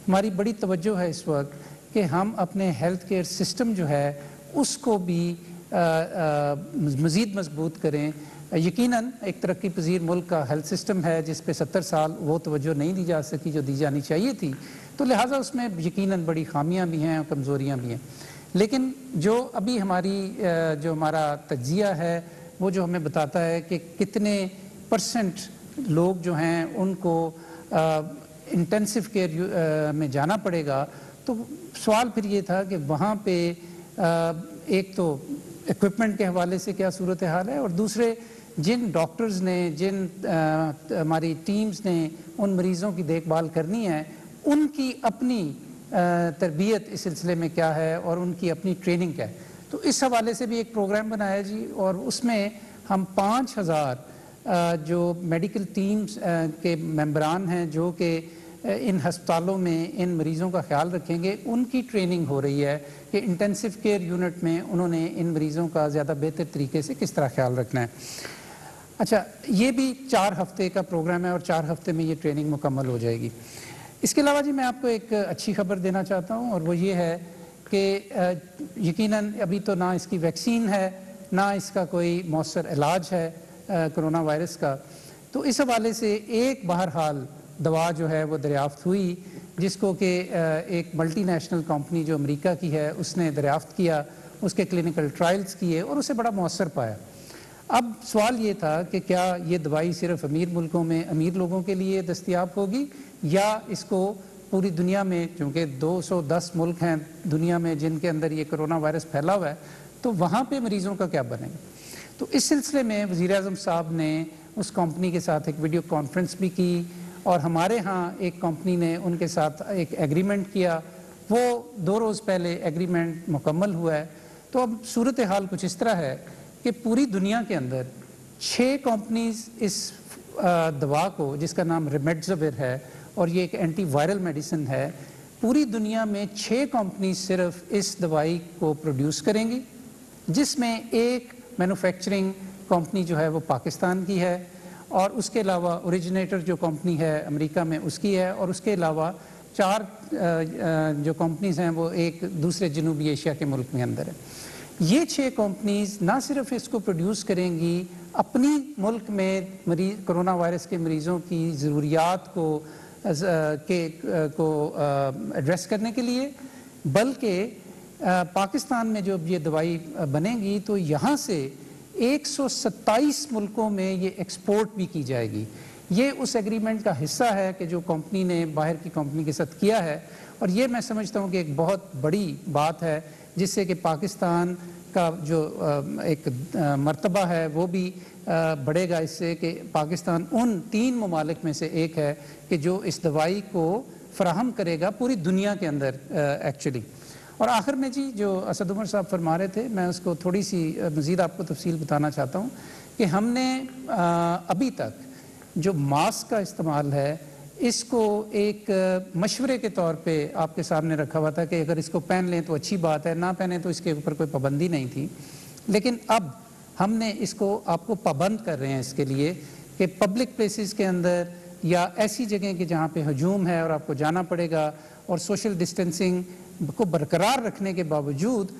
ہماری بڑی توجہ ہے اس وقت کہ ہم اپنے ہیلتھ کیئر سسٹم جو ہے اس کو بھی مزید مضبوط کریں۔ یقیناً ایک ترقی پذیر ملک کا ہیلتھ سسٹم ہے جس پہ 70 سال وہ توجہ نہیں دی جا سکی جو دی جانی چاہیے تھی، تو لہٰذا اس میں یقیناً بڑی خامیاں بھی ہیں اور کمزوریاں بھی ہیں، لیکن جو ابھی جو ہمارا تجزیہ ہے وہ جو ہمیں بتاتا ہے کہ کتنے % لوگ جو ہیں ان کو انٹینسو کیئر میں جانا پڑے گا، تو سوال پھر یہ تھا کہ وہاں پہ ایک تو ایکوپمنٹ کے حوالے سے کیا صورتحال ہے، اور دوسرے جن ڈاکٹرز نے، جن ہماری ٹیمز نے ان مریضوں کی دیکھ بھال کرنی ہے ان کی اپنی تربیت اس سلسلے میں کیا ہے اور ان کی اپنی ٹریننگ کیا ہے۔ تو اس حوالے سے بھی ایک پروگرام بنایا جی، اور اس میں ہم 5000 جو میڈیکل ٹیمز کے ممبران ہیں جو کہ ان ہسپتالوں میں ان مریضوں کا خیال رکھیں گے، ان کی ٹریننگ ہو رہی ہے کہ انٹینسو کیئر یونٹ میں انہوں نے ان مریضوں کا زیادہ بہتر طریقے سے کس طرح خیال رکھنا ہے۔ اچھا، یہ بھی 4 ہفتے کا پروگرام ہے اور 4 ہفتے میں یہ ٹریننگ مکمل ہو جائے گی۔ اس کے علاوہ جی میں آپ کو ایک اچھی خبر دینا چاہتا ہوں، اور وہ یہ ہے کہ یقیناً ابھی تو نہ اس کی ویکسین ہے نہ اس کا کوئی مؤثر علاج ہے کرونا وائرس کا، تو اس حوالے سے ایک بہرحال دوا جو ہے وہ دریافت ہوئی جس کو کہ ایک ملٹی نیشنل کمپنی جو امریکہ کی ہے اس نے دریافت کیا، اس کے کلینکل ٹرائلز کیے اور اسے بڑا مؤثر پایا۔ اب سوال یہ تھا کہ کیا یہ دوائی صرف امیر ملکوں میں امیر لوگوں کے لیے دستیاب ہوگی یا اس کو پوری دنیا میں، چونکہ 210 ملک ہیں دنیا میں جن کے اندر یہ کرونا وائرس پھیلا ہوا ہے، تو وہاں پہ مریضوں کا کیا بنے گا؟ تو اس سلسلے میں وزیر اعظم صاحب نے اس کمپنی کے ساتھ ایک ویڈیو کانفرنس بھی کی، اور ہمارے ہاں ایک کمپنی نے ان کے ساتھ ایک ایگریمنٹ کیا، وہ 2 روز پہلے ایگریمنٹ مکمل ہوا ہے۔ تو اب صورتحال کچھ اس طرح ہے کہ پوری دنیا کے اندر 6 کمپنیز اس دوا کو، جس کا نام ریمڈیسویر ہے اور یہ ایک اینٹی وائرل میڈیسن ہے، پوری دنیا میں 6 کمپنیز صرف اس دوائی کو پروڈیوس کریں گی، جس میں ایک مینوفیکچرنگ کمپنی جو ہے وہ پاکستان کی ہے، اور اس کے علاوہ اوریجنیٹر جو کمپنی ہے امریکہ میں اس کی ہے، اور اس کے علاوہ 4 جو کمپنیز ہیں وہ ایک دوسرے جنوبی ایشیا کے ملک میں اندر ہے۔ یہ 6 کمپنیز نہ صرف اس کو پروڈیوس کریں گی اپنی ملک میں کرونا وائرس کے مریضوں کی ضروریات کو ایڈریس کرنے کے لیے، بلکہ پاکستان میں جو یہ دوائی بنے گی تو یہاں سے 127 ملکوں میں یہ ایکسپورٹ بھی کی جائے گی۔ یہ اس ایگریمنٹ کا حصہ ہے کہ جو کمپنی نے باہر کی کمپنی کے ساتھ کیا ہے، اور یہ میں سمجھتا ہوں کہ ایک بہت بڑی بات ہے، جس سے کہ پاکستان کا جو ایک مرتبہ ہے وہ بھی بڑھے گا، اس سے کہ پاکستان ان 3 ممالک میں سے ایک ہے کہ جو اس دوائی کو فراہم کرے گا پوری دنیا کے اندر ایکچولی۔ اور آخر میں جی جو اسد عمر صاحب فرما رہے تھے، میں اس کو تھوڑی سی مزید آپ کو تفصیل بتانا چاہتا ہوں کہ ہم نے ابھی تک جو ماسک کا استعمال ہے اس کو ایک مشورے کے طور پہ آپ کے سامنے رکھا ہوا تھا کہ اگر اس کو پہن لیں تو اچھی بات ہے، نہ پہنیں تو اس کے اوپر کوئی پابندی نہیں تھی، لیکن اب ہم نے اس کو آپ کو پابند کر رہے ہیں اس کے لیے کہ پبلک پلیسز کے اندر یا ایسی جگہیں کہ جہاں پہ ہجوم ہے اور آپ کو جانا پڑے گا، اور سوشل ڈسٹینسنگ کو برقرار رکھنے کے باوجود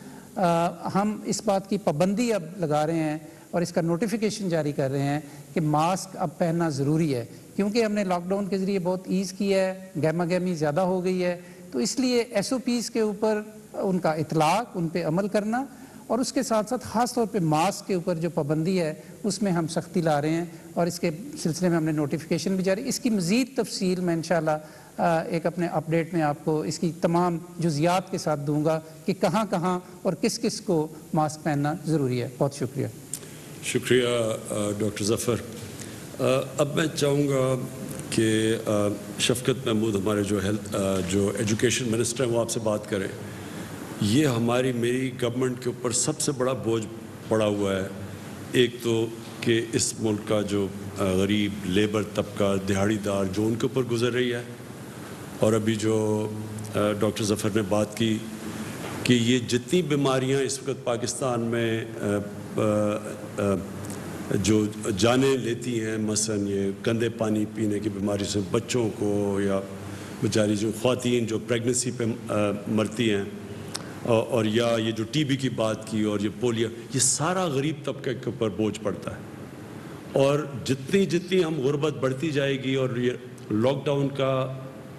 ہم اس بات کی پابندی اب لگا رہے ہیں اور اس کا نوٹیفیکیشن جاری کر رہے ہیں کہ ماسک اب پہننا ضروری ہے، کیونکہ ہم نے لاک ڈاؤن کے ذریعے بہت ایز کی ہے، گہما گہمی زیادہ ہو گئی ہے، تو اس لیے SOPs کے اوپر ان کا اطلاق، ان پہ عمل کرنا، اور اس کے ساتھ ساتھ خاص طور پہ ماسک کے اوپر جو پابندی ہے اس میں ہم سختی لا رہے ہیں، اور اس کے سلسلے میں ہم نے نوٹیفیکیشن بھی جاری۔ اس کی مزید تفصیل میں انشاءاللہ ایک اپنے اپڈیٹ میں آپ کو اس کی تمام جزیات کے ساتھ دوں گا کہ کہاں کہاں اور کس کس کو ماسک پہننا ضروری ہے۔ بہت شکریہ۔ شکریہ ڈاکٹر ظفر۔ اب میں چاہوں گا کہ شفقت محمود ہمارے جو ایجوکیشن منسٹر ہیں وہ آپ سے بات کریں۔ یہ میری گورنمنٹ کے اوپر سب سے بڑا بوجھ پڑا ہوا ہے، ایک تو کہ اس ملک کا جو غریب لیبر طبقہ، دہاڑی دار جو ان کے اوپر گزر رہی ہے، اور ابھی جو ڈاکٹر ظفر نے بات کی کہ یہ جتنی بیماریاں اس وقت پاکستان میں جو جانیں لیتی ہیں، مثلاً یہ گندے پانی پینے کی بیماری سے بچوں کو، یا بیچاری جو خواتین جو پریگننسی پہ مرتی ہیں، اور یا یہ جو TB کی بات کی، اور یہ پولیو، یہ سارا غریب طبقے کے اوپر بوجھ پڑتا ہے۔ اور جتنی ہم غربت بڑھتی جائے گی، اور یہ لاک ڈاؤن کا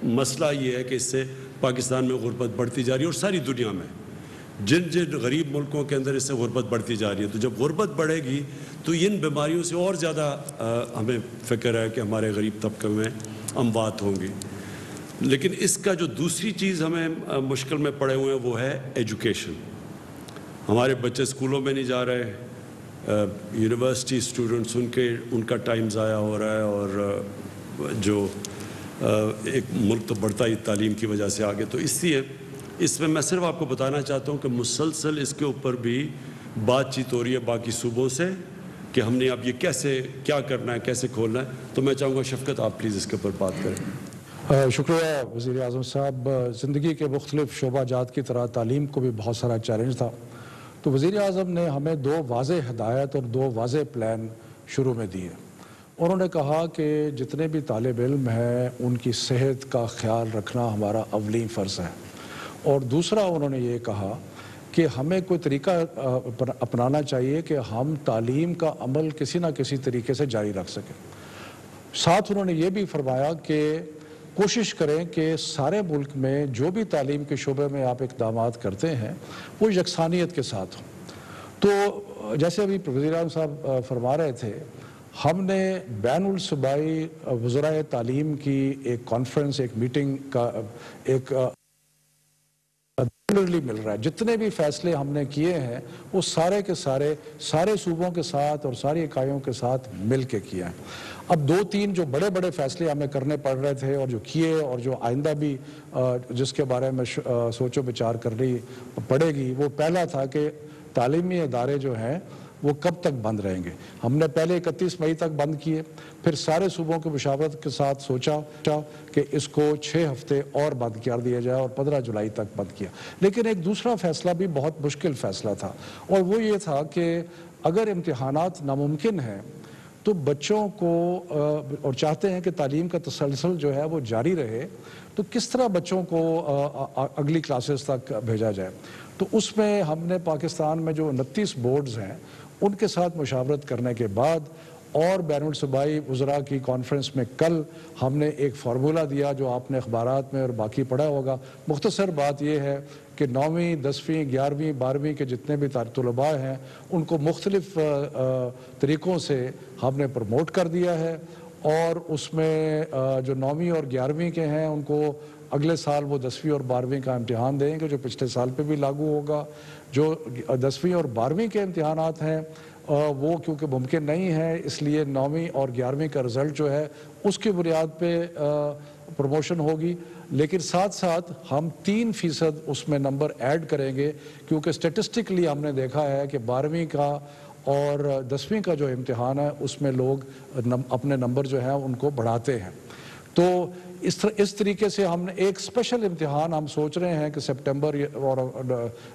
مسئلہ یہ ہے کہ اس سے پاکستان میں غربت بڑھتی جا رہی ہے، اور ساری دنیا میں جن غریب ملکوں کے اندر اس سے غربت بڑھتی جا رہی ہے، تو جب غربت بڑھے گی تو ان بیماریوں سے اور زیادہ ہمیں فکر ہے کہ ہمارے غریب طبقے میں اموات ہوں گی۔ لیکن اس کا جو دوسری چیز ہمیں مشکل میں پڑے ہوئے ہیں وہ ہے ایجوکیشن۔ ہمارے بچے اسکولوں میں نہیں جا رہے، یونیورسٹی اسٹوڈنٹس ان کا ٹائم ضائع ہو رہا ہے، اور جو ایک ملک تو بڑھتا ہی تعلیم کی وجہ سے آگے، تو اس لیے اس میں میں صرف آپ کو بتانا چاہتا ہوں کہ مسلسل اس کے اوپر بھی بات چیت ہو رہی ہے باقی صوبوں سے کہ ہم نے اب یہ کیا کرنا ہے، کیسے کھولنا ہے۔ تو میں چاہوں گا شفقت آپ پلیز اس کے اوپر بات کریں۔ شکریہ وزیر اعظم صاحب۔ زندگی کے مختلف شعبہ جات کی طرح تعلیم کو بھی بہت سارا چیلنج تھا، تو وزیر اعظم نے ہمیں 2 واضح ہدایت اور 2 واضح پلان شروع میں دیے۔ انہوں نے کہا کہ جتنے بھی طالب علم ہیں ان کی صحت کا خیال رکھنا ہمارا اولین فرض ہے، اور دوسرا انہوں نے یہ کہا کہ ہمیں کوئی طریقہ اپنانا چاہیے کہ ہم تعلیم کا عمل کسی نہ کسی طریقے سے جاری رکھ سکیں۔ ساتھ انہوں نے یہ بھی فرمایا کہ کوشش کریں کہ سارے ملک میں جو بھی تعلیم کے شعبے میں آپ اقدامات کرتے ہیں وہ یکسانیت کے ساتھ ہوں۔ تو جیسے ابھی وزیر اعظم صاحب فرما رہے تھے، ہم نے بین الصوبائی وزرائے تعلیم کی ایک کانفرنس، ایک میٹنگ کا ایک مل رہا ہے. جتنے بھی فیصلے ہم نے کیے ہیں وہ سارے کے سارے صوبوں کے ساتھ اور ساری اکائیوں کے ساتھ مل کے کیا ہے. اب 2-3 جو بڑے بڑے فیصلے ہمیں کرنے پڑ رہے تھے اور جو کیے اور جو آئندہ بھی جس کے بارے میں سوچ و بچار کرنی پڑے گی، وہ پہلا تھا کہ تعلیمی ادارے جو ہیں وہ کب تک بند رہیں گے. ہم نے پہلے 31 مئی تک بند کیے، پھر سارے صوبوں کی مشاورت کے ساتھ سوچا کہ اس کو 6 ہفتے اور بند کر دیا جائے اور 15 جولائی تک بند کیا. لیکن ایک دوسرا فیصلہ بھی بہت مشکل فیصلہ تھا، اور وہ یہ تھا کہ اگر امتحانات ناممکن ہیں تو بچوں کو اور چاہتے ہیں کہ تعلیم کا تسلسل جو ہے وہ جاری رہے، تو کس طرح بچوں کو اگلی کلاسز تک بھیجا جائے. تو اس میں ہم نے پاکستان میں جو 29 بورڈز ہیں ان کے ساتھ مشاورت کرنے کے بعد اور بین الصوبائی وزراء کی کانفرنس میں کل ہم نے ایک فارمولا دیا جو آپ نے اخبارات میں اور باقی پڑھا ہوگا. مختصر بات یہ ہے کہ 9ویں 10ویں 11ویں 12ویں کے جتنے بھی طلباء ہیں ان کو مختلف طریقوں سے ہم نے پروموٹ کر دیا ہے، اور اس میں جو 9ویں اور 11ویں کے ہیں ان کو اگلے سال وہ 10ویں اور 12ویں کا امتحان دیں گے، جو پچھلے سال پہ بھی لاگو ہوگا. جو 10ویں اور 12ویں کے امتحانات ہیں وہ کیونکہ ممکن نہیں ہے، اس لیے 9ویں اور 11ویں کا رزلٹ جو ہے اس کی بنیاد پہ پروموشن ہوگی. لیکن ساتھ ساتھ ہم 3% اس میں نمبر ایڈ کریں گے، کیونکہ سٹیٹسٹکلی ہم نے دیکھا ہے کہ 12ویں کا اور 10ویں کا جو امتحان ہے اس میں لوگ اپنے نمبر جو ہیں ان کو بڑھاتے ہیں. تو اس طریقے سے ہم نے ایک اسپیشل امتحان ہم سوچ رہے ہیں کہ سپٹمبر اور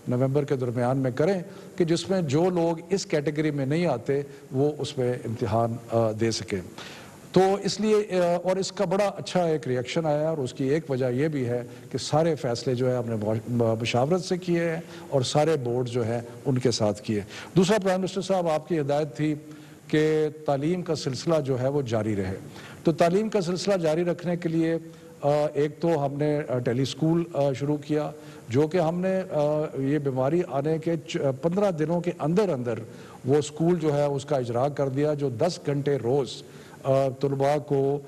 نومبر کے درمیان میں کریں، کہ جس میں جو لوگ اس کیٹیگری میں نہیں آتے وہ اس میں امتحان دے سکیں. تو اس لیے اور اس کا بڑا اچھا ایک ریئیکشن آیا، اور اس کی ایک وجہ یہ بھی ہے کہ سارے فیصلے جو ہے ہم نے مشاورت سے کیے ہیں اور سارے بورڈ جو ہیں ان کے ساتھ کیے. دوسرا، پرائم منسٹر صاحب آپ کی ہدایت تھی کہ تعلیم کا سلسلہ جو ہے وہ جاری رہے. تو تعلیم کا سلسلہ جاری رکھنے کے لیے ایک تو ہم نے ٹیلی اسکول شروع کیا، جو کہ ہم نے یہ بیماری آنے کے 15 دنوں کے اندر وہ اسکول جو ہے اس کا اجرا کر دیا، جو 10 گھنٹے روز طلباء کو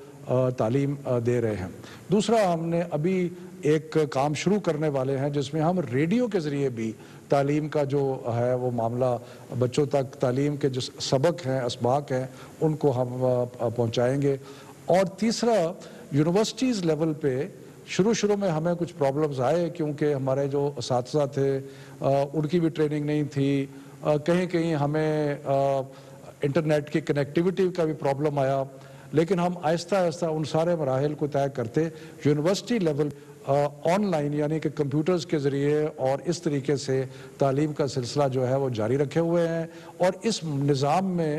تعلیم دے رہے ہیں. دوسرا، ہم نے ابھی ایک کام شروع کرنے والے ہیں جس میں ہم ریڈیو کے ذریعے بھی تعلیم کا جو ہے وہ معاملہ بچوں تک تعلیم کے جو سبق ہیں، اسباق ہیں، ان کو ہم پہنچائیں گے. اور تیسرا، یونیورسٹیز لیول پہ شروع میں ہمیں کچھ پرابلمز آئے، کیونکہ ہمارے جو اساتذہ تھے ان کی بھی ٹریننگ نہیں تھی. کہیں ہمیں انٹرنیٹ کی کنیکٹیوٹی کا بھی پرابلم آیا، لیکن ہم آہستہ ان سارے مراحل کو طے کرتے یونیورسٹی لیول آن لائن یعنی کہ کمپیوٹرز کے ذریعے اور اس طریقے سے تعلیم کا سلسلہ جو ہے وہ جاری رکھے ہوئے ہیں. اور اس نظام میں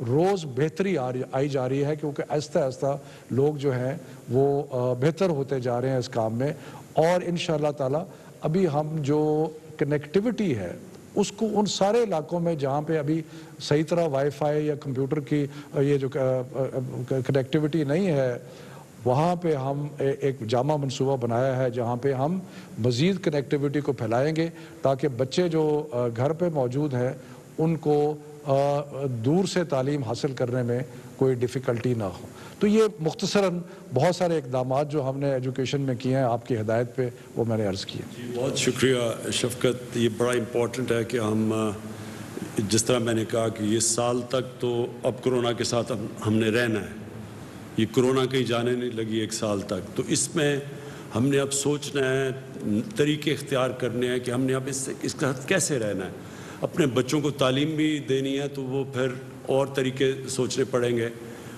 روز بہتری آئی جا رہی ہے، کیونکہ آہستہ لوگ جو ہیں وہ بہتر ہوتے جا رہے ہیں اس کام میں. اور انشاءاللہ تعالی ابھی ہم جو کنیکٹیوٹی ہے اس کو ان سارے علاقوں میں جہاں پہ ابھی صحیح طرح وائی فائی یا کمپیوٹر کی یہ جو کنیکٹیوٹی نہیں ہے، وہاں پہ ہم ایک جامع منصوبہ بنایا ہے جہاں پہ ہم مزید کنیکٹیوٹی کو پھیلائیں گے، تاکہ بچے جو گھر پہ موجود ہیں ان کو دور سے تعلیم حاصل کرنے میں کوئی ڈیفیکلٹی نہ ہو. تو یہ مختصراً بہت سارے اقدامات جو ہم نے ایجوکیشن میں کیے ہیں آپ کی ہدایت پہ، وہ میں نے عرض کیا. بہت شکریہ شفقت. یہ بڑا امپورٹنٹ ہے کہ ہم جس طرح میں نے کہا کہ یہ سال تک تو اب کرونا کے ساتھ ہم نے رہنا ہے، یہ کرونا کہیں جانے نہیں لگی 1 سال تک. تو اس میں ہم نے اب سوچنا ہے، طریقے اختیار کرنے ہیں کہ ہم نے اب اس کے ساتھ کیسے رہنا ہے. اپنے بچوں کو تعلیم بھی دینی ہے تو وہ پھر اور طریقے سوچنے پڑیں گے.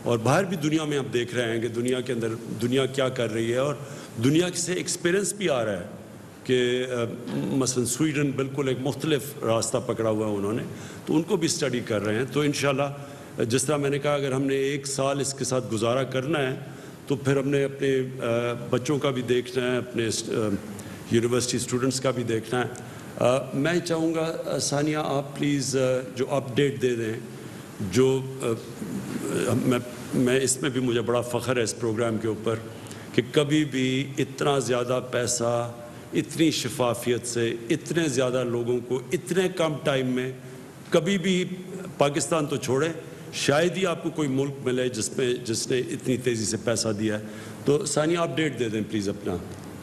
اور باہر بھی دنیا میں آپ دیکھ رہے ہیں کہ دنیا کے اندر دنیا کیا کر رہی ہے، اور دنیا سے ایکسپیرنس بھی آ رہا ہے کہ مثلا سویڈن بالکل ایک مختلف راستہ پکڑا ہوا ہے انہوں نے، تو ان کو بھی اسٹڈی کر رہے ہیں. تو انشاءاللہ جس طرح میں نے کہا اگر ہم نے 1 سال اس کے ساتھ گزارا کرنا ہے تو پھر ہم نے اپنے بچوں کا بھی دیکھنا ہے، اپنے یونیورسٹی اسٹوڈنٹس کا بھی دیکھنا ہے. میں چاہوں گا ثانیہ آپ پلیز جو اپڈیٹ دے دیں، جو میں اس میں بھی مجھے بڑا فخر ہے اس پروگرام کے اوپر کہ کبھی بھی اتنا زیادہ پیسہ اتنی شفافیت سے اتنے زیادہ لوگوں کو اتنے کم ٹائم میں کبھی بھی پاکستان تو چھوڑے شاید ہی آپ کو کوئی ملک ملے جس نے اتنی تیزی سے پیسہ دیا ہے. تو ثانیہ اپڈیٹ دے دیں پلیز اپنا.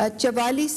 44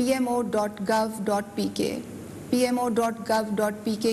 pmo.gov.pk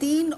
3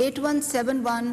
8171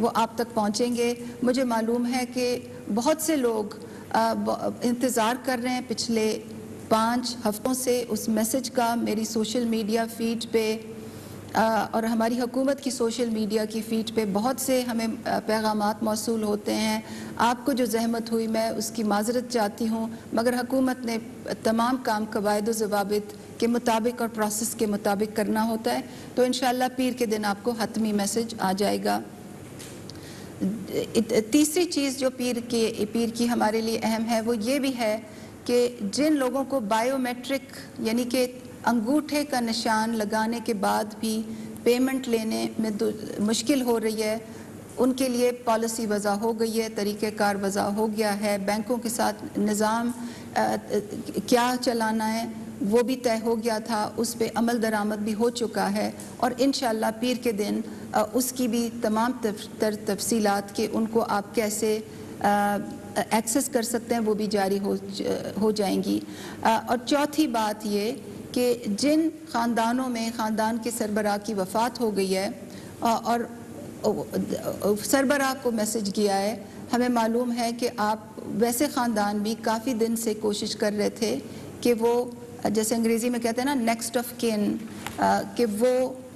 وہ آپ تک پہنچیں گے. مجھے معلوم ہے کہ بہت سے لوگ انتظار کر رہے ہیں پچھلے 5 ہفتوں سے اس میسج کا. میری سوشل میڈیا فیڈ پہ اور ہماری حکومت کی سوشل میڈیا کی فیڈ پہ بہت سے ہمیں پیغامات موصول ہوتے ہیں. آپ کو جو زحمت ہوئی میں اس کی معذرت چاہتی ہوں، مگر حکومت نے تمام کام قواعد و ضوابط کے مطابق اور پروسیس کے مطابق کرنا ہوتا ہے. تو انشاءاللہ پیر کے دن آپ کو حتمی میسج آ جائے گا. تیسری چیز جو پیر کی ہمارے لیے اہم ہے وہ یہ بھی ہے کہ جن لوگوں کو بائیو میٹرک یعنی کہ انگوٹھے کا نشان لگانے کے بعد بھی پیمنٹ لینے میں مشکل ہو رہی ہے، ان کے لیے پالیسی وضع ہو گئی ہے، طریقہ کار وضع ہو گیا ہے. بینکوں کے ساتھ نظام کیا چلانا ہے وہ بھی طے ہو گیا تھا، اس پہ عمل درآمد بھی ہو چکا ہے. اور انشاءاللہ پیر کے دن اس کی بھی تمام تفصیلات کہ ان کو آپ کیسے ایکسس کر سکتے ہیں وہ بھی جاری ہو جائیں گی. اور چوتھی بات یہ کہ جن خاندانوں میں خاندان کے سربراہ کی وفات ہو گئی ہے اور سربراہ کو میسج کیا ہے، ہمیں معلوم ہے کہ آپ ویسے خاندان بھی کافی دن سے کوشش کر رہے تھے کہ وہ جیسے انگریزی میں کہتے ہیں نا نیکسٹ آف کن، کہ وہ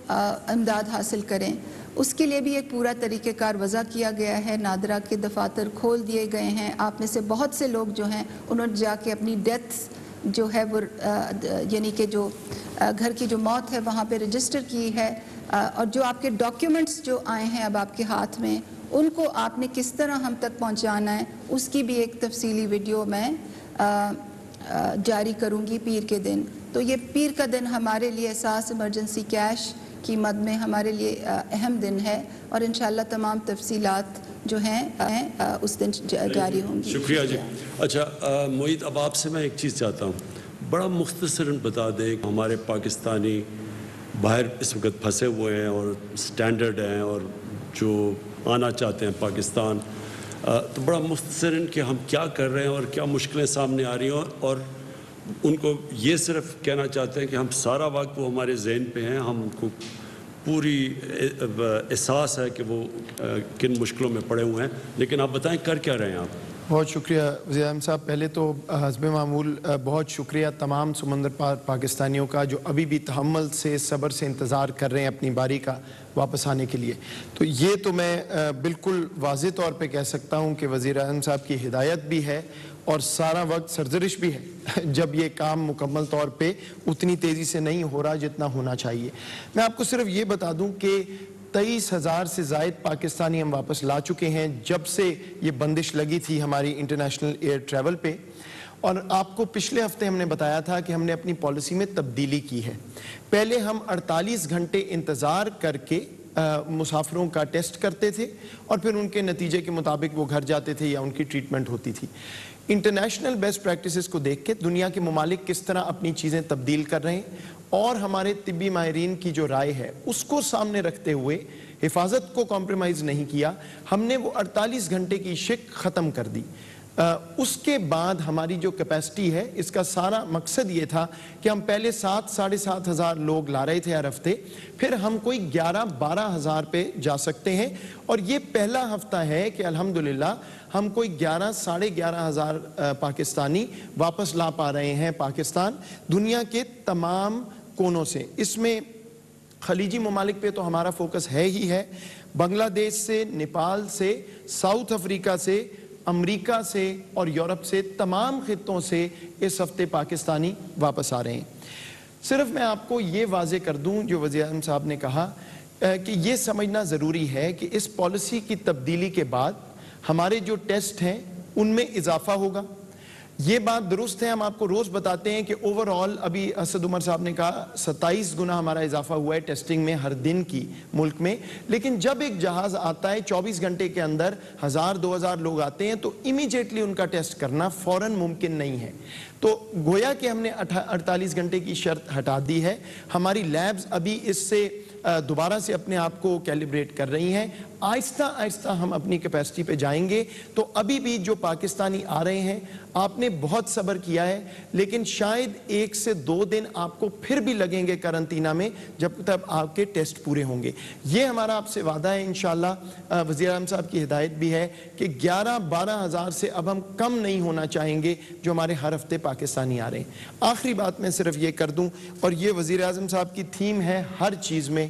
امداد حاصل کریں. اس کے لیے بھی ایک پورا طریقہ کار وضع کیا گیا ہے. نادرہ کے دفاتر کھول دیے گئے ہیں. آپ میں سے بہت سے لوگ جو ہیں انہوں نے جا کے اپنی ڈیتھ جو ہے وہ یعنی کہ جو گھر کی جو موت ہے وہاں پہ رجسٹر کی ہے. اور جو آپ کے ڈاکیومنٹس جو آئے ہیں اب آپ کے ہاتھ میں، ان کو آپ نے کس طرح ہم تک پہنچانا ہے اس کی بھی ایک تفصیلی ویڈیو میں جاری کروں گی پیر کے دن. تو یہ پیر کا دن ہمارے لیے احساس ایمرجنسی کیش کی مد میں ہمارے لیے اہم دن ہے، اور انشاءاللہ تمام تفصیلات جو ہیں اس دن جاری ہوں گی. شکریہ جی. اچھا معید، اب آپ سے میں ایک چیز چاہتا ہوں، بڑا مختصراً بتا دیں. ہمارے پاکستانی باہر اس وقت پھنسے ہوئے ہیں اور سٹینڈرڈ ہیں اور جو آنا چاہتے ہیں پاکستان، تو بڑا مختصراً کہ ہم کیا کر رہے ہیں اور کیا مشکلیں سامنے آ رہی ہیں، اور ان کو یہ صرف کہنا چاہتے ہیں کہ ہم سارا وقت وہ ہمارے ذہن پہ ہیں، ہم کو پوری احساس ہے کہ وہ کن مشکلوں میں پڑے ہوئے ہیں، لیکن آپ بتائیں کر کیا رہے ہیں آپ؟ بہت شکریہ وزیر اعظم صاحب. پہلے تو حسب معمول بہت شکریہ تمام سمندر پار پاکستانیوں کا جو ابھی بھی تحمل سے صبر سے انتظار کر رہے ہیں اپنی باری کا واپس آنے کے لیے. تو یہ تو میں بالکل واضح طور پہ کہہ سکتا ہوں کہ وزیر اعظم صاحب کی ہدایت بھی ہے اور سارا وقت سرزرش بھی ہے جب یہ کام مکمل طور پہ اتنی تیزی سے نہیں ہو رہا جتنا ہونا چاہیے. میں آپ کو صرف یہ بتا دوں کہ 23,000 سے زائد پاکستانی ہم واپس لا چکے ہیں جب سے یہ بندش لگی تھی ہماری انٹرنیشنل ایئر ٹریول پہ. اور آپ کو پچھلے ہفتے ہم نے بتایا تھا کہ ہم نے اپنی پالیسی میں تبدیلی کی ہے. پہلے ہم 48 گھنٹے انتظار کر کے مسافروں کا ٹیسٹ کرتے تھے اور پھر ان کے نتیجے کے مطابق وہ گھر جاتے تھے یا ان کی ٹریٹمنٹ ہوتی تھی. انٹرنیشنل بیسٹ پریکٹسز کو دیکھ کے دنیا کے ممالک کس طرح اپنی چیزیں تبدیل کر رہے ہیں اور ہمارے طبی ماہرین کی جو رائے ہے اس کو سامنے رکھتے ہوئے حفاظت کو کمپرومائز نہیں کیا. ہم نے وہ 48 گھنٹے کی شک ختم کر دی. اس کے بعد ہماری جو کیپیسٹی ہے اس کا سارا مقصد یہ تھا کہ ہم پہلے 7-7.5 ہزار لوگ لا رہے تھے ہر ہفتے، پھر ہم کوئی 11-12 ہزار پہ جا سکتے ہیں. اور یہ پہلا ہفتہ ہے کہ الحمدللہ ہم کوئی 11-11.5 ہزار پاکستانی واپس لا پا رہے ہیں پاکستان دنیا کے تمام کونوں سے. اس میں خلیجی ممالک پہ تو ہمارا فوکس ہے ہی ہے. بنگلہ دیش سے، نیپال سے، ساؤتھ افریقہ سے، امریکہ سے اور یورپ سے، تمام خطوں سے اس ہفتے پاکستانی واپس آ رہے ہیں. صرف میں آپ کو یہ واضح کر دوں جو وزیر اعظم صاحب نے کہا کہ یہ سمجھنا ضروری ہے کہ اس پالیسی کی تبدیلی کے بعد ہمارے جو ٹیسٹ ہیں ان میں اضافہ ہوگا. یہ بات درست ہے، ہم آپ کو روز بتاتے ہیں کہ اوورآل ابھی اسد عمر صاحب نے کہا 27 گنا ہمارا اضافہ ہوا ہے ٹیسٹنگ میں ہر دن کی ملک میں. لیکن جب ایک جہاز آتا ہے 24 گھنٹے کے اندر 1000-2000 لوگ آتے ہیں تو امیجیٹلی ان کا ٹیسٹ کرنا فوراً ممکن نہیں ہے. تو گویا کہ ہم نے 48 گھنٹے کی شرط ہٹا دی ہے. ہماری لیبز ابھی اس سے دوبارہ سے اپنے آپ کو کیلیبریٹ کر رہی ہیں. آہستہ آہستہ ہم اپنی کیپیسٹی پہ جائیں گے. تو ابھی بھی جو پاکستانی آ رہے ہیں, آپ نے بہت صبر کیا ہے, لیکن شاید 1 سے 2 دن آپ کو پھر بھی لگیں گے کرنٹینہ میں جب تک آپ کے ٹیسٹ پورے ہوں گے. یہ ہمارا آپ سے وعدہ ہے انشاءاللہ. وزیر اعظم صاحب کی ہدایت بھی ہے کہ 11-12 ہزار سے اب ہم کم نہیں ہونا چاہیں گے جو ہمارے ہر ہفتے پاکستانی آ رہے ہیں. آخری بات میں صرف یہ کر دوں, اور یہ وزیر اعظم صاحب کی تھیم ہے ہر چیز میں,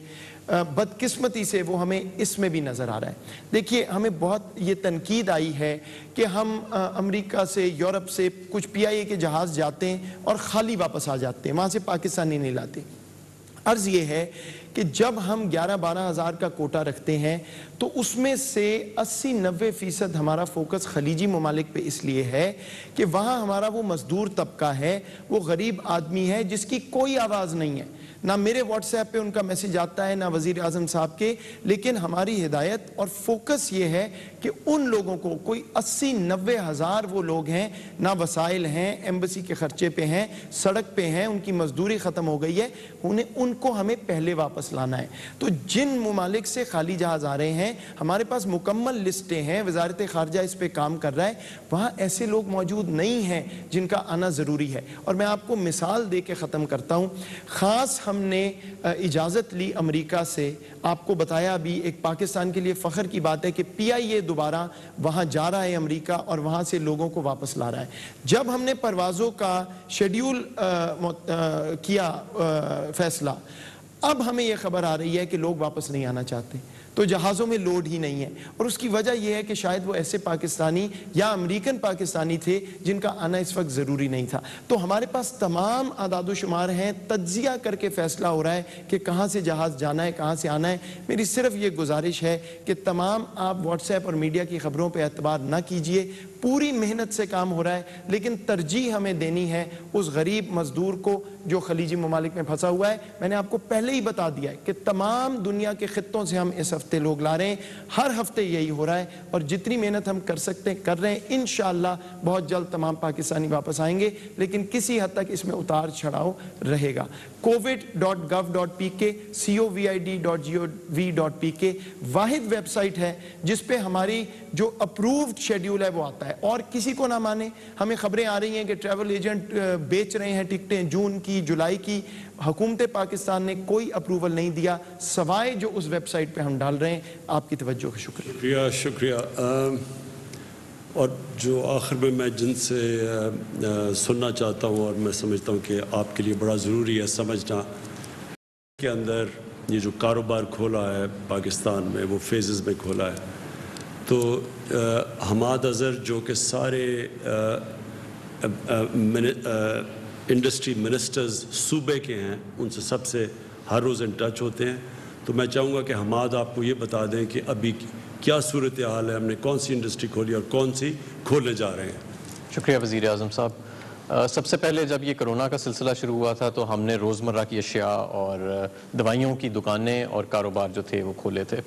بدقسمتی سے وہ ہمیں اس میں بھی نظر آ رہا ہے. دیکھیے, ہمیں بہت یہ تنقید آئی ہے کہ ہم امریکہ سے, یورپ سے کچھ PIA کے جہاز جاتے ہیں اور خالی واپس آ جاتے ہیں, وہاں سے پاکستانی نہیں لاتے. عرض یہ ہے کہ جب ہم 11-12 ہزار کا کوٹا رکھتے ہیں تو اس میں سے 80-90% ہمارا فوکس خلیجی ممالک پہ اس لیے ہے کہ وہاں ہمارا وہ مزدور طبقہ ہے, وہ غریب آدمی ہے جس کی کوئی آواز نہیں ہے. نہ میرے واٹس ایپ پہ ان کا میسیج آتا ہے, نہ وزیر اعظم صاحب کے. لیکن ہماری ہدایت اور فوکس یہ ہے کہ ان لوگوں کو, کوئی 80-90 ہزار وہ لوگ ہیں, نہ وسائل ہیں, ایمبیسی کے خرچے پہ ہیں, سڑک پہ ہیں, ان کی مزدوری ختم ہو گئی ہے, ان کو ہمیں پہلے واپس لانا ہے. تو جن ممالک سے خالی جہاز آ رہے ہیں, ہمارے پاس مکمل لسٹیں ہیں, وزارت خارجہ اس پہ کام کر رہا ہے. وہاں ایسے لوگ موجود نہیں ہیں جن کا آنا ضروری ہے. اور میں آپ کو مثال دے کے ختم کرتا ہوں. خاص ہم نے اجازت لی امریکہ سے, آپ کو بتایا ابھی, ایک پاکستان کے لیے فخر کی بات ہے کہ PIA دوبارہ وہاں جا رہا ہے امریکہ, اور وہاں سے لوگوں کو واپس لا رہا ہے. جب ہم نے پروازوں کا شیڈیول کیا فیصلہ, اب ہمیں یہ خبر آ رہی ہے کہ لوگ واپس نہیں آنا چاہتے, تو جہازوں میں لوڈ ہی نہیں ہے. اور اس کی وجہ یہ ہے کہ شاید وہ ایسے پاکستانی یا امریکن پاکستانی تھے جن کا آنا اس وقت ضروری نہیں تھا. تو ہمارے پاس تمام اعداد و شمار ہیں, تجزیہ کر کے فیصلہ ہو رہا ہے کہ کہاں سے جہاز جانا ہے, کہاں سے آنا ہے. میری صرف یہ گزارش ہے کہ تمام آپ واٹس ایپ اور میڈیا کی خبروں پہ اعتبار نہ کیجئے. پوری محنت سے کام ہو رہا ہے, لیکن ترجیح ہمیں دینی ہے اس غریب مزدور کو جو خلیجی ممالک میں پھنسا ہوا ہے. میں نے آپ کو پہلے ہی بتا دیا ہے کہ تمام دنیا کے خطوں سے ہم اس ہفتے لوگ لا رہے ہیں, ہر ہفتے یہی ہو رہا ہے, اور جتنی محنت ہم کر سکتے ہیں کر رہے ہیں. انشاءاللہ بہت جلد تمام پاکستانی واپس آئیں گے, لیکن کسی حد تک اس میں اتار چڑھاؤ رہے گا. covid.gov.pk covid.gov.pk واحد ویب سائٹ ہے جس پہ ہماری جو اپرووڈ شیڈیول ہے وہ آتا ہے. اور کسی کو نہ مانے, ہمیں خبریں آ رہی ہیں کہ ٹریول ایجنٹ بیچ رہے ہیں ٹکٹیں جون کی, جولائی کی. حکومت پاکستان نے کوئی اپروول نہیں دیا سوائے جو اس ویب سائٹ پہ ہم ڈال رہے ہیں. آپ کی توجہ کا شکریہ. شکریہ. اور جو آخر میں جن سے سننا چاہتا ہوں, اور میں سمجھتا ہوں کہ آپ کے لیے بڑا ضروری ہے سمجھنا, کے اندر یہ جو کاروبار کھولا ہے پاکستان میں وہ فیزز میں کھولا ہے. تو حماد اظہر جو کہ سارے انڈسٹری منسٹرز صوبے کے ہیں, ان سے سب سے ہر روز ان ٹچ ہوتے ہیں. تو میں چاہوں گا کہ حماد آپ کو یہ بتا دیں کہ ابھی کیا صورتحال ہے, ہم نے کون سی انڈسٹری کھولی اور کون سی کھولنے جا رہے ہیں. شکریہ وزیر اعظم صاحب. سب سے پہلے جب یہ کرونا کا سلسلہ شروع ہوا تھا تو ہم نے روزمرہ کی اشیاء اور دوائیوں کی دکانیں اور کاروبار جو تھے وہ کھولے تھے.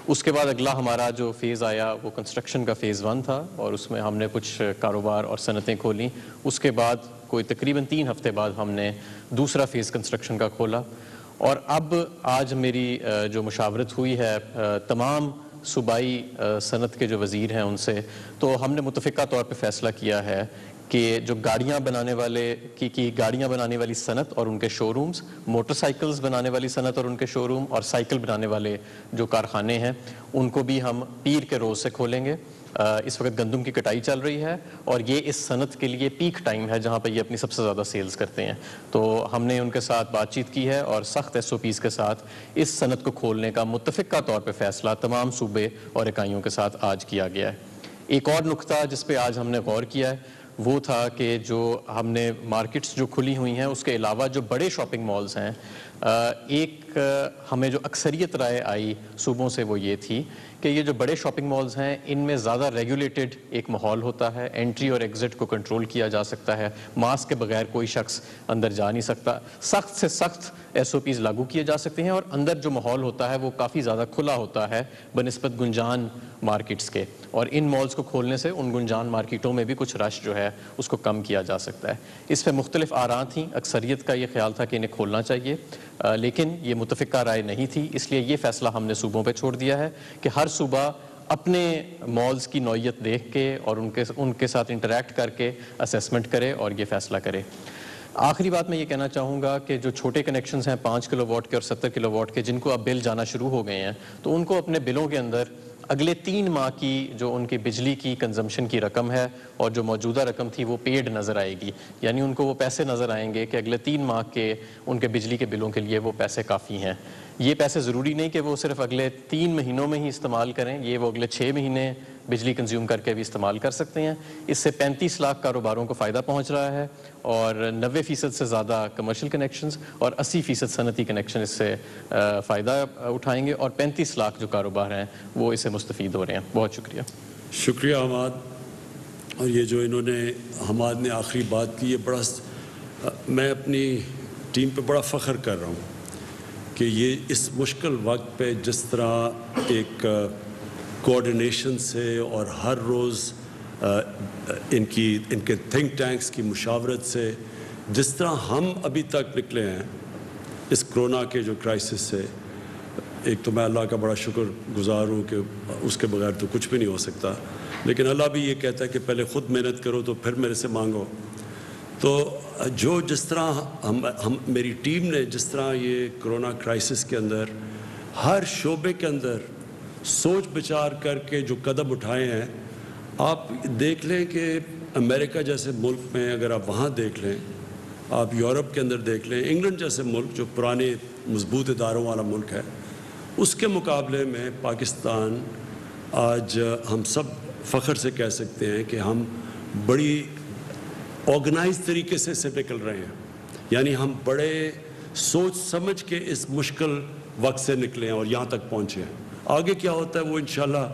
اس کے بعد اگلا ہمارا جو فیز آیا وہ کنسٹرکشن کا فیز 1 تھا, اور اس میں ہم نے کچھ کاروبار اور صنعتیں کھولیں. اس کے بعد کوئی تقریباً 3 ہفتے بعد ہم نے دوسرا فیز کنسٹرکشن کا کھولا. اور اب آج میری جو مشاورت ہوئی ہے تمام صوبائی صنعت کے جو وزیر ہیں ان سے, تو ہم نے متفقہ طور پہ فیصلہ کیا ہے کہ جو گاڑیاں بنانے والی صنعت اور ان کے شو رومز, موٹر سائیکلز بنانے والی صنعت اور ان کے شو روم, اور سائیکل بنانے والے جو کارخانے ہیں ان کو بھی ہم پیر کے روز سے کھولیں گے. اس وقت گندم کی کٹائی چل رہی ہے اور یہ اس صنعت کے لیے پیک ٹائم ہے جہاں پہ یہ اپنی سب سے زیادہ سیلز کرتے ہیں. تو ہم نے ان کے ساتھ بات چیت کی ہے اور سخت SOPs کے ساتھ اس صنعت کو کھولنے کا متفقہ طور پہ فیصلہ تمام صوبے اور اکائیوں کے ساتھ آج کیا گیا ہے. ایک اور نقطہ جس پہ آج ہم نے غور کیا ہے وہ تھا کہ جو ہم نے مارکیٹس جو کھلی ہوئی ہیں اس کے علاوہ جو بڑے شاپنگ مالز ہیں ایک ہمیں جو اکثریت رائے آئی صوبوں سے وہ یہ تھی کہ یہ جو بڑے شاپنگ مالز ہیں ان میں زیادہ ریگولیٹڈ ایک ماحول ہوتا ہے، انٹری اور ایگزٹ کو کنٹرول کیا جا سکتا ہے، ماسک کے بغیر کوئی شخص اندر جا نہیں سکتا، سخت سے سخت SOPs لاگو کیے جا سکتے ہیں، اور اندر جو ماحول ہوتا ہے وہ کافی زیادہ کھلا ہوتا ہے بنسبت گنجان مارکیٹس کے، اور ان مالز کو کھولنے سے ان گنجان مارکیٹوں میں بھی کچھ رش جو ہے اس کو کم کیا جا سکتا ہے۔ اس پہ مختلف آراء تھیں، اکثریت کا یہ خیال تھا کہ انہیں کھولنا چاہیے، لیکن یہ متفقہ رائے نہیں تھی، اس لیے یہ فیصلہ ہم نے صوبوں پہ چھوڑ دیا ہے کہ ہر صوبہ اپنے مالز کی نوعیت دیکھ کے اور ان کے ساتھ انٹریکٹ کر کے اسیسمنٹ کرے اور یہ فیصلہ کرے۔ آخری بات میں یہ کہنا چاہوں گا کہ جو چھوٹے کنیکشنز ہیں 5 کلو واٹ کے اور 70 کلو واٹ کے، جن کو اب بل جانا شروع ہو گئے ہیں، تو ان کو اپنے بلوں کے اندر اگلے 3 ماہ کی جو ان کی بجلی کی کنزمپشن کی رقم ہے اور جو موجودہ رقم تھی وہ پیڈ نظر آئے گی، یعنی ان کو وہ پیسے نظر آئیں گے کہ اگلے 3 ماہ کے ان کے بجلی کے بلوں کے لیے وہ پیسے کافی ہیں۔ یہ پیسے ضروری نہیں کہ وہ صرف اگلے 3 مہینوں میں ہی استعمال کریں، یہ وہ اگلے 6 مہینے بجلی کنزیوم کر کے بھی استعمال کر سکتے ہیں۔ اس سے 35 لاکھ کاروباروں کو فائدہ پہنچ رہا ہے، اور 90% سے زیادہ کمرشل کنیکشنز اور 80% صنعتی کنیکشن اس سے فائدہ اٹھائیں گے، اور 35 لاکھ جو کاروبار ہیں وہ اس سے مستفید ہو رہے ہیں۔ بہت شکریہ۔ شکریہ حماد۔ اور یہ جو انہوں نے حماد نے آخری بات کی، یہ بڑا میں اپنی ٹیم پہ بڑا فخر کر رہا ہوں کہ یہ اس مشکل وقت پہ جس طرح ایک کوآرڈینیشن سے اور ہر روز ان کے تھنک ٹینکس کی مشاورت سے جس طرح ہم ابھی تک نکلے ہیں اس کرونا کے جو کرائسس سے، ایک تو میں اللہ کا بڑا شکر گزار ہوں کہ اس کے بغیر تو کچھ بھی نہیں ہو سکتا، لیکن اللہ بھی یہ کہتا ہے کہ پہلے خود محنت کرو تو پھر میرے سے مانگو۔ تو جو جس طرح میری ٹیم نے جس طرح یہ کرونا کرائسس کے اندر ہر شعبے کے اندر سوچ بچار کر کے جو قدم اٹھائے ہیں، آپ دیکھ لیں کہ امریکہ جیسے ملک میں اگر آپ وہاں دیکھ لیں، آپ یورپ کے اندر دیکھ لیں، انگلینڈ جیسے ملک جو پرانے مضبوط اداروں والا ملک ہے، اس کے مقابلے میں پاکستان آج ہم سب فخر سے کہہ سکتے ہیں کہ ہم بڑی آرگنائز طریقے سے نکل رہے ہیں، یعنی ہم بڑے سوچ سمجھ کے اس مشکل وقت سے نکلے ہیں اور یہاں تک پہنچے ہیں۔ آگے کیا ہوتا ہے وہ انشاءاللہ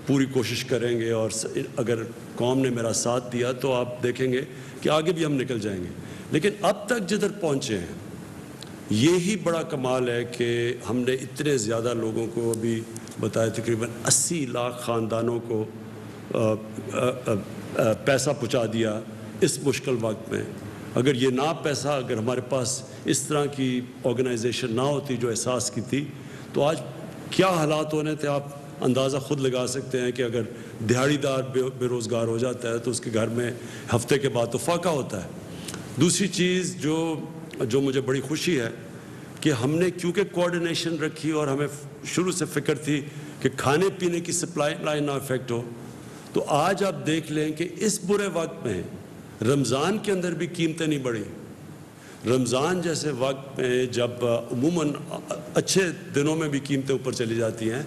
پوری کوشش کریں گے، اور اگر قوم نے میرا ساتھ دیا تو آپ دیکھیں گے کہ آگے بھی ہم نکل جائیں گے۔ لیکن اب تک جدھر پہنچے ہیں یہی بڑا کمال ہے کہ ہم نے اتنے زیادہ لوگوں کو ابھی بتایا، تقریباً 80 لاکھ خاندانوں کو پیسہ پہنچا دیا اس مشکل وقت میں۔ اگر یہ پیسہ اگر ہمارے پاس اس طرح کی آرگنائزیشن نہ ہوتی جو احساس کی تھی، تو آج کیا حالات ہونے تھے آپ اندازہ خود لگا سکتے ہیں کہ اگر دہاڑی دار بے روزگار ہو جاتا ہے تو اس کے گھر میں ہفتے کے بعد تو فاقہ ہوتا ہے۔ دوسری چیز جو مجھے بڑی خوشی ہے کہ ہم نے کیونکہ کوآرڈینیشن رکھی اور ہمیں شروع سے فکر تھی کہ کھانے پینے کی سپلائی لائن نہ افیکٹ ہو، تو آج آپ دیکھ لیں کہ اس برے وقت میں رمضان کے اندر بھی قیمتیں نہیں بڑھی۔ رمضان جیسے وقت میں جب عموماً اچھے دنوں میں بھی قیمتیں اوپر چلی جاتی ہیں،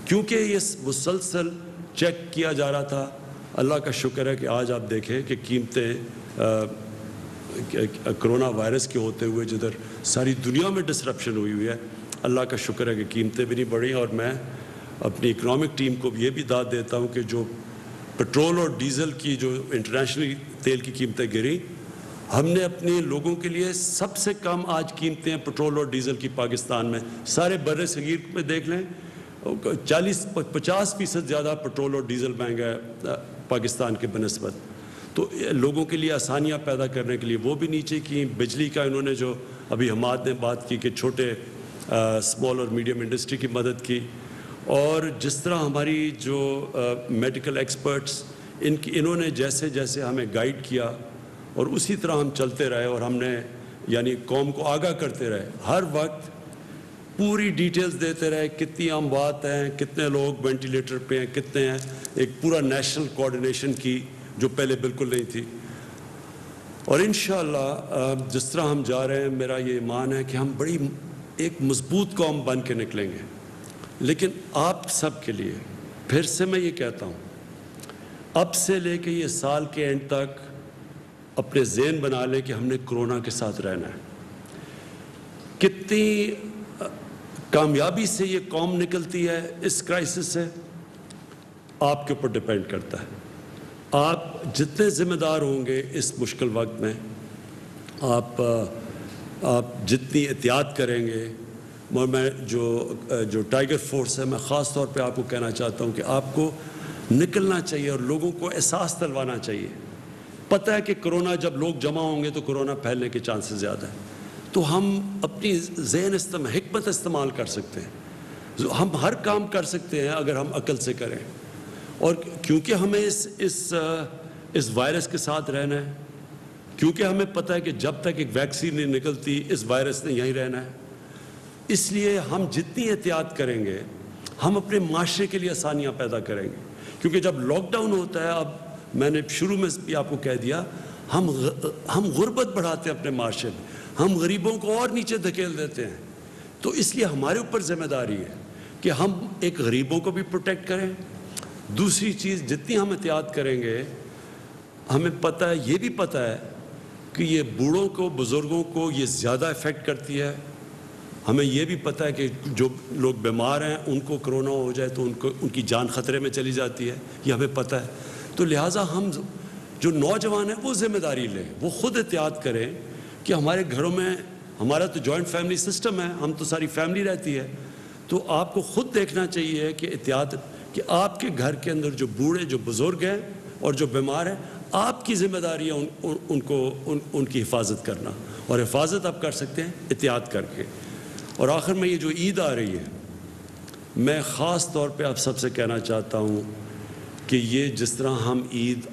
کیونکہ یہ مسلسل چیک کیا جا رہا تھا۔ اللہ کا شکر ہے کہ آج آپ دیکھیں کہ قیمتیں کرونا وائرس کے ہوتے ہوئے جدھر ساری دنیا میں ڈسرپشن ہوئی ہے، اللہ کا شکر ہے کہ قیمتیں بھی نہیں بڑھیں۔ اور میں اپنی اکنامک ٹیم کو بھی یہ بھی داد دیتا ہوں کہ جو پٹرول اور ڈیزل کی جو انٹرنیشنلی تیل کی قیمتیں گریں، ہم نے اپنے لوگوں کے لیے سب سے کم آج قیمتیں پٹرول اور ڈیزل کی پاکستان میں، سارے بر صغیر میں دیکھ لیں 40-50% زیادہ پٹرول اور ڈیزل مہنگا ہے پاکستان کے بنسبت۔ تو لوگوں کے لیے آسانیاں پیدا کرنے کے لیے وہ بھی نیچے کی، بجلی کا انہوں نے جو ابھی حماد نے بات کی کہ چھوٹے اسمال اور میڈیم انڈسٹری کی مدد کی، اور جس طرح ہماری جو میڈیکل ایکسپرٹس انہوں نے جیسے جیسے ہمیں گائیڈ کیا اور اسی طرح ہم چلتے رہے، اور ہم نے یعنی قوم کو آگاہ کرتے رہے، ہر وقت پوری ڈیٹیلز دیتے رہے، کتنی اموات ہیں، کتنے لوگ وینٹیلیٹر پہ ہیں، کتنے ہیں، ایک پورا نیشنل کوآرڈینیشن کی جو پہلے بالکل نہیں تھی۔ اور انشاءاللہ جس طرح ہم جا رہے ہیں، میرا یہ ایمان ہے کہ ہم بڑی ایک مضبوط قوم بن کے نکلیں گے۔ لیکن آپ سب کے لیے پھر سے میں یہ کہتا ہوں، اب سے لے کے یہ سال کے اینڈ تک اپنے ذہن بنا لیں کہ ہم نے کرونا کے ساتھ رہنا ہے۔ کتنی کامیابی سے یہ قوم نکلتی ہے اس کرائسس سے آپ کے اوپر ڈپینڈ کرتا ہے. آپ جتنے ذمہ دار ہوں گے اس مشکل وقت میں, آپ جتنی احتیاط کریں گے. اور میں جو ٹائیگر فورس ہے, میں خاص طور پہ آپ کو کہنا چاہتا ہوں کہ آپ کو نکلنا چاہیے اور لوگوں کو احساس دلوانا چاہیے. پتہ ہے کہ کرونا جب لوگ جمع ہوں گے تو کرونا پھیلنے کے چانسز زیادہ ہیں, تو ہم اپنی ذہن حکمت استعمال کر سکتے ہیں. ہم ہر کام کر سکتے ہیں اگر ہم عقل سے کریں, اور کیونکہ ہمیں اس وائرس کے ساتھ رہنا ہے, کیونکہ ہمیں پتہ ہے کہ جب تک ایک ویکسین نہیں نکلتی اس وائرس نے یہیں رہنا ہے, اس لیے ہم جتنی احتیاط کریں گے ہم اپنے معاشرے کے لیے آسانیاں پیدا کریں گے. کیونکہ جب لاک ڈاؤن ہوتا ہے, اب میں نے شروع میں بھی آپ کو کہہ دیا, ہم غربت بڑھاتے ہیں اپنے معاشرے میں, ہم غریبوں کو اور نیچے دھکیل دیتے ہیں. تو اس لیے ہمارے اوپر ذمہ داری ہے کہ ہم ایک غریبوں کو بھی پروٹیکٹ کریں. دوسری چیز, جتنی ہم احتیاط کریں گے, ہمیں پتہ ہے, یہ بھی پتہ ہے کہ یہ بوڑھوں کو, بزرگوں کو یہ زیادہ افیکٹ کرتی ہے. ہمیں یہ بھی پتہ ہے کہ جو لوگ بیمار ہیں ان کو کرونا ہو جائے تو ان کی جان خطرے میں چلی جاتی ہے, یہ ہمیں پتہ ہے. تو لہٰذا ہم جو نوجوان ہیں وہ ذمہ داری لیں, وہ خود احتیاط کریں کہ ہمارے گھروں میں, ہمارا تو جوائنٹ فیملی سسٹم ہے, ہم تو ساری فیملی رہتی ہے, تو آپ کو خود دیکھنا چاہیے کہ احتیاط, کہ آپ کے گھر کے اندر جو بوڑھے, جو بزرگ ہیں اور جو بیمار ہیں, آپ کی ذمہ داری ہے ان کی حفاظت کرنا, اور حفاظت آپ کر سکتے ہیں احتیاط کر کے. اور آخر میں یہ جو عید آ رہی ہے, میں خاص طور پہ آپ سب سے کہنا چاہتا ہوں کہ یہ جس طرح ہم عید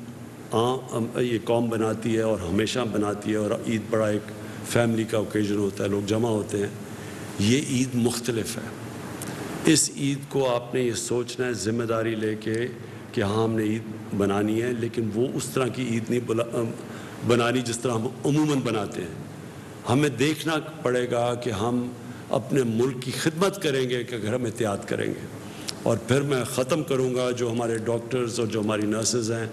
یہ قوم بناتی ہے اور ہمیشہ بناتی ہے, اور عید بڑا ایک فیملی کا اوکیزن ہوتا ہے, لوگ جمع ہوتے ہیں, یہ عید مختلف ہے. اس عید کو آپ نے یہ سوچنا ہے ذمہ داری لے کے کہ ہاں ہم نے عید بنانی ہے, لیکن وہ اس طرح کی عید نہیں بنانی جس طرح ہم عموماً بناتے ہیں. ہمیں دیکھنا پڑے گا کہ ہم اپنے ملک کی خدمت کریں گے کہ اگر ہم احتیاط کریں گے. اور پھر میں ختم کروں گا, جو ہمارے ڈاکٹرز اور جو ہماری نرسز ہیں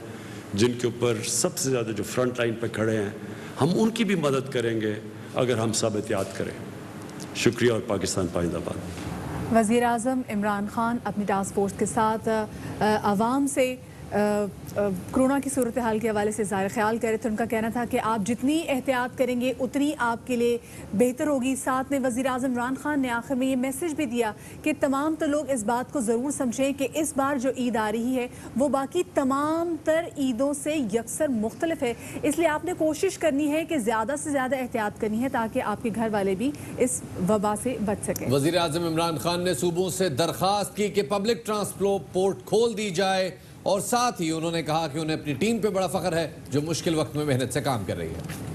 جن کے اوپر سب سے زیادہ جو فرنٹ لائن پہ کھڑے ہیں, ہم ان کی بھی مدد کریں گے اگر ہم سب احتیاط کریں. شکریہ, اور پاکستان پائندہ باد. وزیر اعظم عمران خان اپنی ٹاسک فورس کے ساتھ عوام سے کرونا کی صورتحال کے حوالے سے اظہار خیال کر رہے تھے. ان کا کہنا تھا کہ آپ جتنی احتیاط کریں گے اتنی آپ کے لیے بہتر ہوگی. ساتھ میں وزیر اعظم عمران خان نے آخر میں یہ میسج بھی دیا کہ تمام تو لوگ اس بات کو ضرور سمجھیں کہ اس بار جو عید آ رہی ہے وہ باقی تمام تر عیدوں سے یکسر مختلف ہے, اس لیے آپ نے کوشش کرنی ہے کہ زیادہ سے زیادہ احتیاط کرنی ہے تاکہ آپ کے گھر والے بھی اس وبا سے بچ سکیں. وزیر اعظم عمران خان نے صوبوں سے درخواست کی کہ پبلک ٹرانسپورٹ کھول دی جائے, اور ساتھ ہی انہوں نے کہا کہ انہیں اپنی ٹیم پہ بڑا فخر ہے جو مشکل وقت میں محنت سے کام کر رہی ہے.